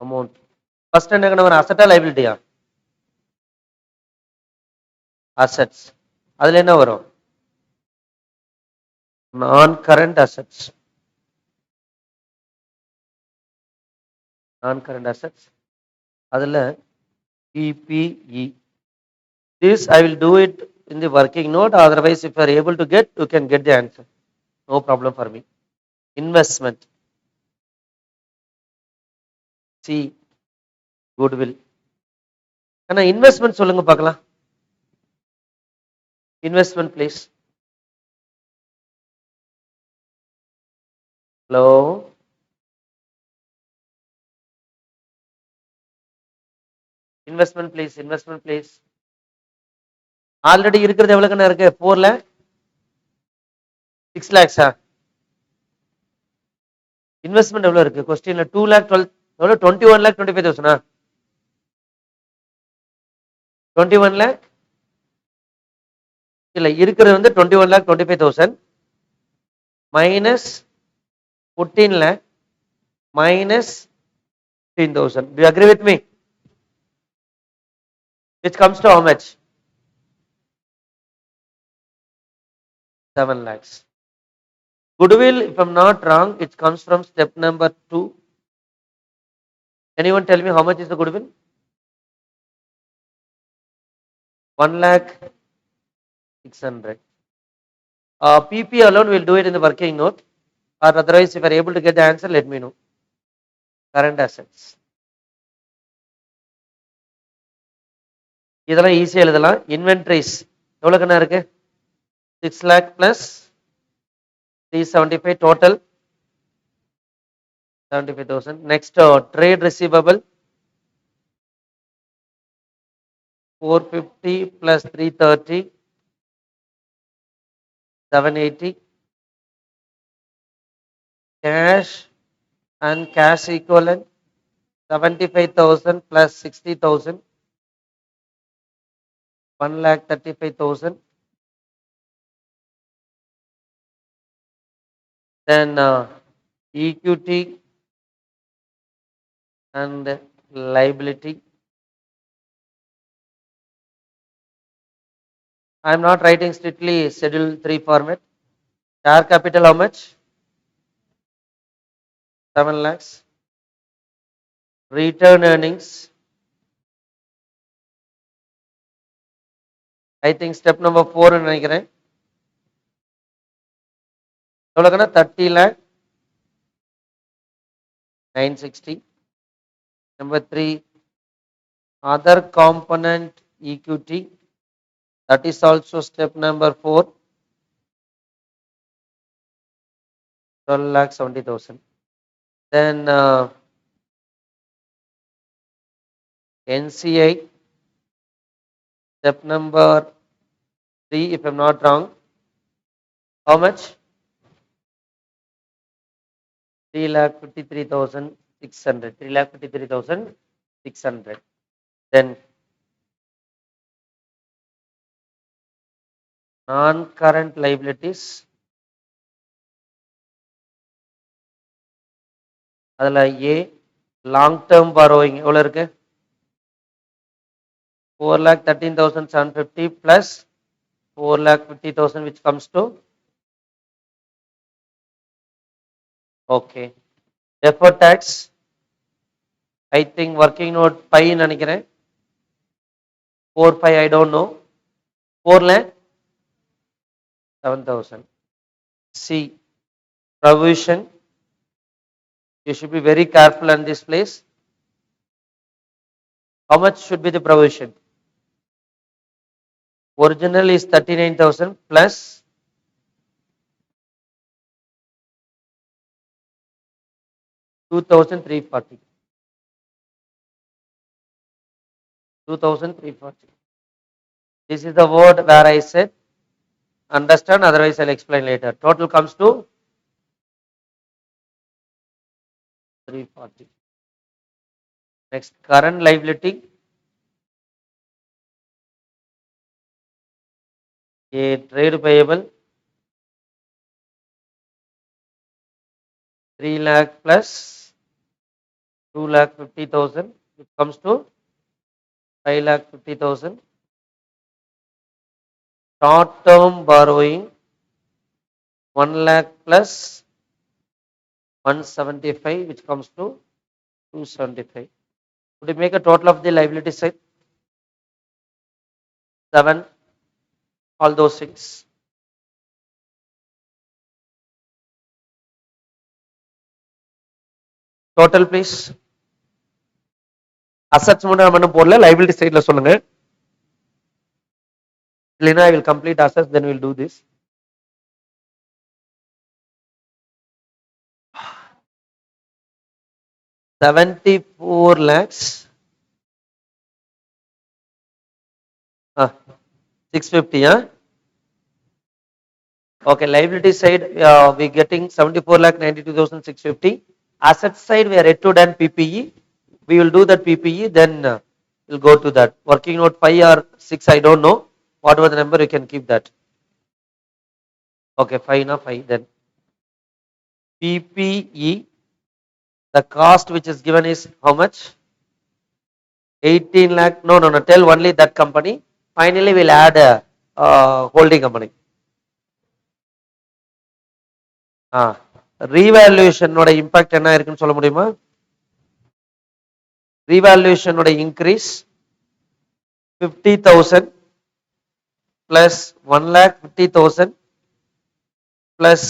amount first என்ன வரும் asset liability assets அதுல என்ன வரும் non current assets அதுல PPE this I will do it in the working note otherwise if you are able to get you can get the answer no problem for me investment C goodwill ஆனா investment சொல்லுங்க பார்க்கலாம் investment please hello investment please already இருக்கிறது எவ்வளவுக்கு இருக்கு 4 lakh 6 lakhs investment எவ்வளவு இருக்கு क्वेश्चनல 2 lakh 12 எவ்வளவு 21 lakh 25,000 21 lakh இல்ல இருக்கிறது வந்து 21 lakh 25,000 minus 14 lakh minus 15,000 do you agree with me which comes to how much 7 lakhs goodwill if I'm not wrong it comes from step number 2 anyone tell me how much is the goodwill 1 lakh 600 PP alone will do it in the working note or otherwise if you are able to get the answer let me know current assets இதெல்லாம் ஈஸியா எழுதலாம் inventories எவ்வளவு கண்ணா இருக்கு 6 lakh plus 375 total 75,000 next trade receivable 450 plus 330 780 cash and cash equivalent 75,000 plus 60,000 1,35,000 then equity and liability I am not writing strictly schedule 3 format share capital how much 7 lakhs return earnings I think step number 4 நினைக்கிறேன் எவ்வளவுனா 30 lakh 960 number 3 other component equity that is also step number 4 12 lakh 70,000 then NCI step number 3 if I'm not wrong how much 3,53,600 3,53,600 then non-current liabilities அதுல A long term borrowing எவ்வளவு இருக்கு 4,13,750 plus 4,50,000 which comes to okay deferred tax I think working note 5 நினைக்கிறேன் 4 5 I don't know 4 lakh 7,000 C provision you should be very careful in this place how much should be the provision original is 39,000 plus 2340. 2340. This is the word where I said understand, otherwise I'll explain later. Total comes to 340. Next, current liability, a trade payable 3 lakh plus 2 lakh 50,000, it comes to 5 lakh 50,000. Short term borrowing 1 lakh plus 175, which comes to 275. Would you make a total of the liability side? 7, all those things. Total please. Assets மட்டும் நம்ம போடல, liability sideல சொல்லுங்க. Lina, I will complete assets, then we will do this. 74 lakhs 650. Okay, liability side we getting 74 lakh 92,650. Asset side we are yet to done PPE. We will do that PPE, then we'll go to that. Working note 5 or 6, I don't know. Whatever the number, you can keep that. Okay, 5 na 5 then. PPE, the cost which is given is how much? 18 lakh. No, tell only that company. Finally, we'll add a holding company. Revaluation ஓட impact என்ன இருக்குன்னு சொல்ல முடியுமா? Revaluation ஓட increase 50,000 plus 1,50,000 plus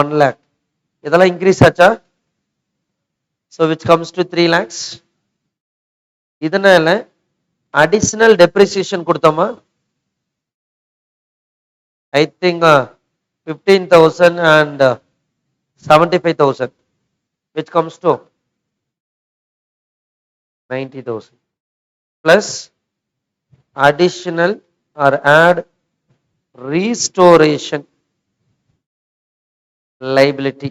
1 lakh. இதெல்லாம் increase ஆச்சா? So which comes to 3 lakhs. இதனால additional depreciation கொடுத்தோமா? I think 15,000 and 75,000, which comes to 90,000 plus additional or add restoration liability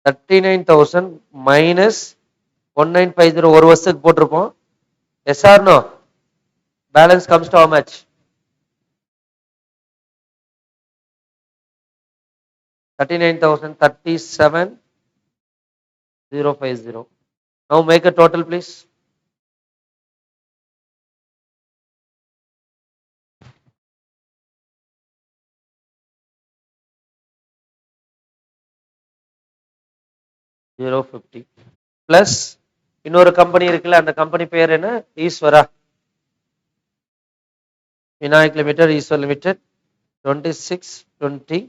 39,000 minus 1950 ஒரு வருஷத்துக்கு போட்டிருப்போம். Yes or no? Balance comes to how much? 39,000 37,050. Now make a total please. $050 plus இன்னொரு company இருக்குல்ல, அந்த company பேர் என்ன? Eswara Vinayak limited, Eswar limited 2620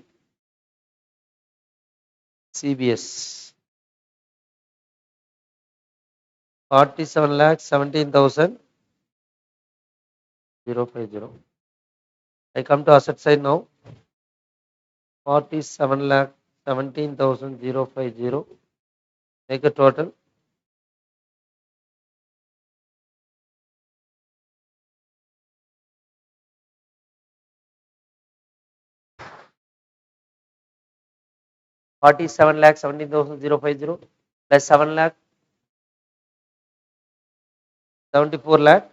CBS 47,17,050. I come to asset side now. 47,17,050. Make a total. $47,17,050 plus 7 lakh 74 lakh.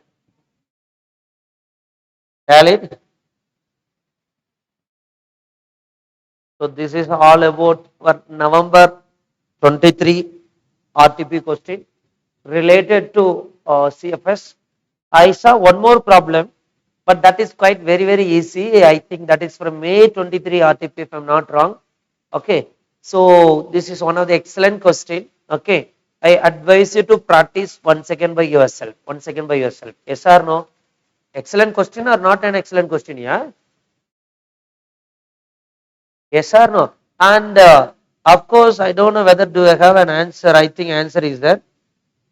Valid. So this is all about for November 23 RTP question related to CFS. I saw one more problem, but that is quite very easy. I think that is from May 23 RTP, if I'm not wrong. Okay, so this is one of the excellent question. Okay, I advise you to practice once again by yourself. Yes or no? Excellent question or not an excellent question? Yeah. Yes or no? And of course, I don't know whether do I have an answer. I think answer is there.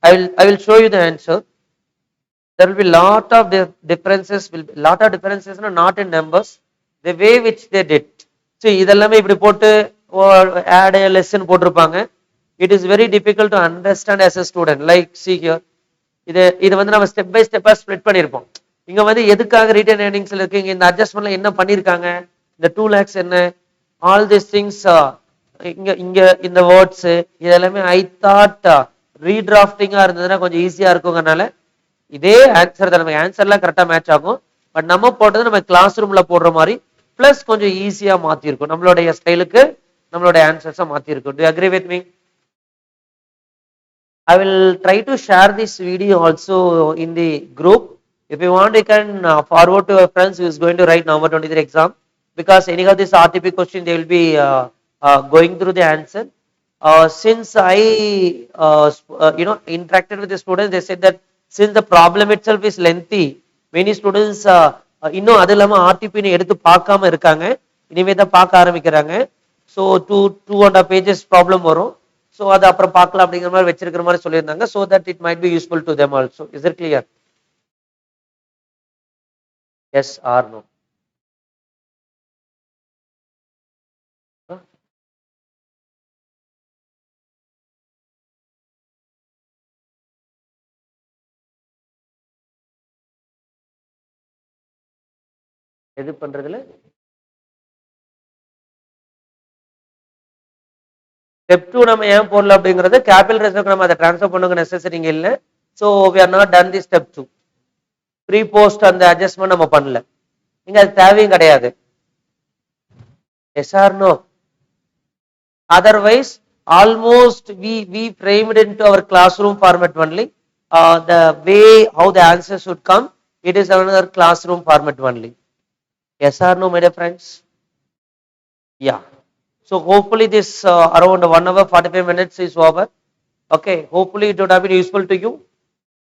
I will show you the answer. There will be lot of differences. Not in numbers. The way which they did. See, இதெல்லாமே இப்படி போட்டு add a lesson போட்டிருப்பாங்க. it is very difficult to understand as a student. Like see here, இது வந்து நம்ம step by ஸ்டெப்பா split பண்ணியிருப்போம். இங்க வந்து எதுக்காக ரீட்டைன் ஏர்னிங்ஸ்ல இருக்கு, இங்க இந்த அட்ஜஸ்ட்மெண்ட்ல என்ன பண்ணிருக்காங்க, இந்த 2 lakhs என்ன, ஆல் திஸ் திங்ஸ், இங்க இங்க இந்த வேர்ட்ஸ் இது எல்லாமே ஐ தாட் ரீடிராஃப்டிங்கா இருந்ததுன்னா கொஞ்சம் ஈஸியா இருக்குங்கனால இதே ஆன்சர் தான், நமக்கு ஆன்சர்லாம் கரெக்டா மேட்ச் ஆகும். பட் நம்ம போட்டது நம்ம கிளாஸ் ரூம்ல போடுற மாதிரி பிளஸ் கொஞ்சம் ஈஸியா மாத்திருக்கும், நம்மளுடைய ஸ்டைலுக்கு நம்மளுடைய ஆன்சர்ஸை மாத்திருக்கும். Do agree with me? I will try to share this video also in the group. If you want, you can forward to your friends who is going to write November 23 exam, because any of this RTP question they will be going through the answer. Since I interacted with the students, they said that since the problem itself is lengthy, many students இன்னும் அது இல்லாம ஆர்டிபின்னு எடுத்து பார்க்காம இருக்காங்க, இனிமே தான் பார்க்க ஆரம்பிக்கிறாங்க. ஸோ 2.5 pages ப்ராப்ளம் வரும். ஸோ அது அப்புறம் பார்க்கலாம் அப்படிங்கிற மாதிரி வச்சிருக்கிற மாதிரி சொல்லியிருந்தாங்க. So that it might be useful to them also. Is it clear? Yes or no? எது பண்றதுல ஸ்டெப் 2 நம்ம ஏன் போடல அப்படிங்கிறது, கேபிட்டல் ரிசர்வ் நம்ம அதை ட்ரான்ஸ்ஃபர் பண்ணுங்க நெசசரி இங்க இல்லை. So we are not done the step 2. Pre post அந்த அட்ஜஸ்ட்மெண்ட் நம்ம பண்ணல, இங்க அது தேவையும் கிடையாது. Yes or no? Otherwise, almost we framed into our classroom format only. The way how the answers should come, it is another classroom format only. Yes or no, my dear friends? Yeah. So hopefully this around 1 hour 45 minutes is over. Okay. Hopefully it would have been useful to you.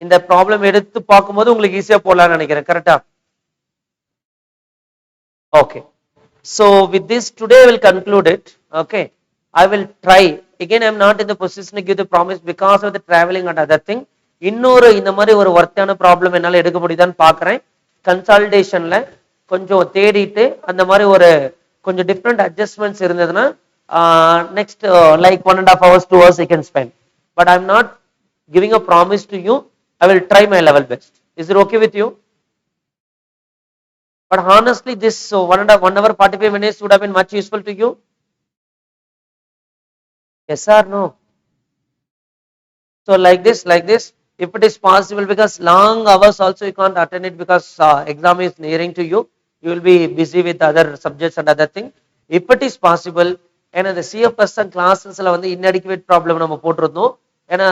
இந்த problem எடுத்து பார்க்கும்போது உங்களுக்கு ஈஸியா போடலாம்னு நினைக்கிறேன். கரெக்டா? Okay. So with this today I will conclude it. Okay. I will try. Again, I am not in the position to give the promise because of the traveling and other thing. இன்னொரு இந்த மாதிரி ஒரு ஒர்த்தான problem என்னால எடுக்க முடியுதான்னு பார்க்குறேன். கன்சல்டேஷன்ல கொஞ்சம் தேடிட்டு அந்த மாதிரி ஒரு கொஞ்சம் டிஃப்ரெண்ட் அட்ஜஸ்ட்மெண்ட்ஸ் இருந்ததுன்னா next like 1.5 hours 2 hours I can spend. But I am not giving a promise to you. I will try my level best. Is it okay with you? But honestly, this 1 hour 45 minutes would have been much useful to you. Yes or no? So like this, if it is possible, because long hours also you can't attend it because exam is nearing to you, you will be busy with other subjects and other thing. If it is possible, and the CFS classes la வந்து inadequate problem நம்ம போட்டிருந்தோம், ஏன்னா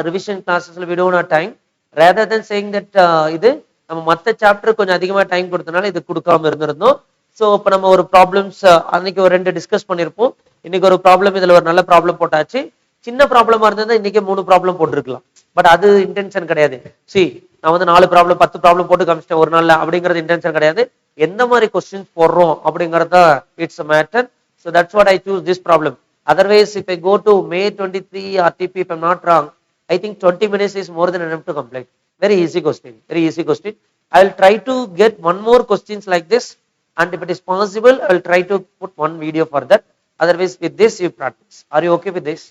revision classes we don't have time. Rather than saying that இது நம்ம மற்ற chapter கொஞ்சம் அதிகமாக time கொடுத்தனால இது கொடுக்காம இருந்திருந்தோம். ஸோ இப்போ நம்ம ஒரு ப்ராப்ளம்ஸ் அன்னைக்கு ஒரு 2 டிஸ்கஸ் பண்ணியிருப்போம், இன்னைக்கு ஒரு ப்ராப்ளம் இதுல ஒரு நல்ல ப்ராப்ளம் போட்டாச்சு. சின்ன ப்ராப்ளமா இருந்தா இன்னைக்கு 3 ப்ராப்ளம் போட்டிருக்கலாம். பட் அது இன்டென்ஷன் கிடையாது. சி நான் வந்து 4 ப்ராப்ளம் 10 ப்ராப்ளம் போட்டு காமிச்சிட்டேன் ஒரு நாள்ல அப்படிங்கிறது இன்டென்ஷன் கிடையாது. எந்த மாதிரி கொஸ்டின்ஸ் போடுறோம் அப்படிங்கறத it's matter. So that's what I choose this problem. Otherwise, if I go to May 23 RTP, if I'm not wrong, I think 20 minutes is more than enough to complete. Very easy question. Very easy question. I will try to get one more questions like this, and if it is possible, I will try to put one video for that. Otherwise, with this you practice. Are you okay with this?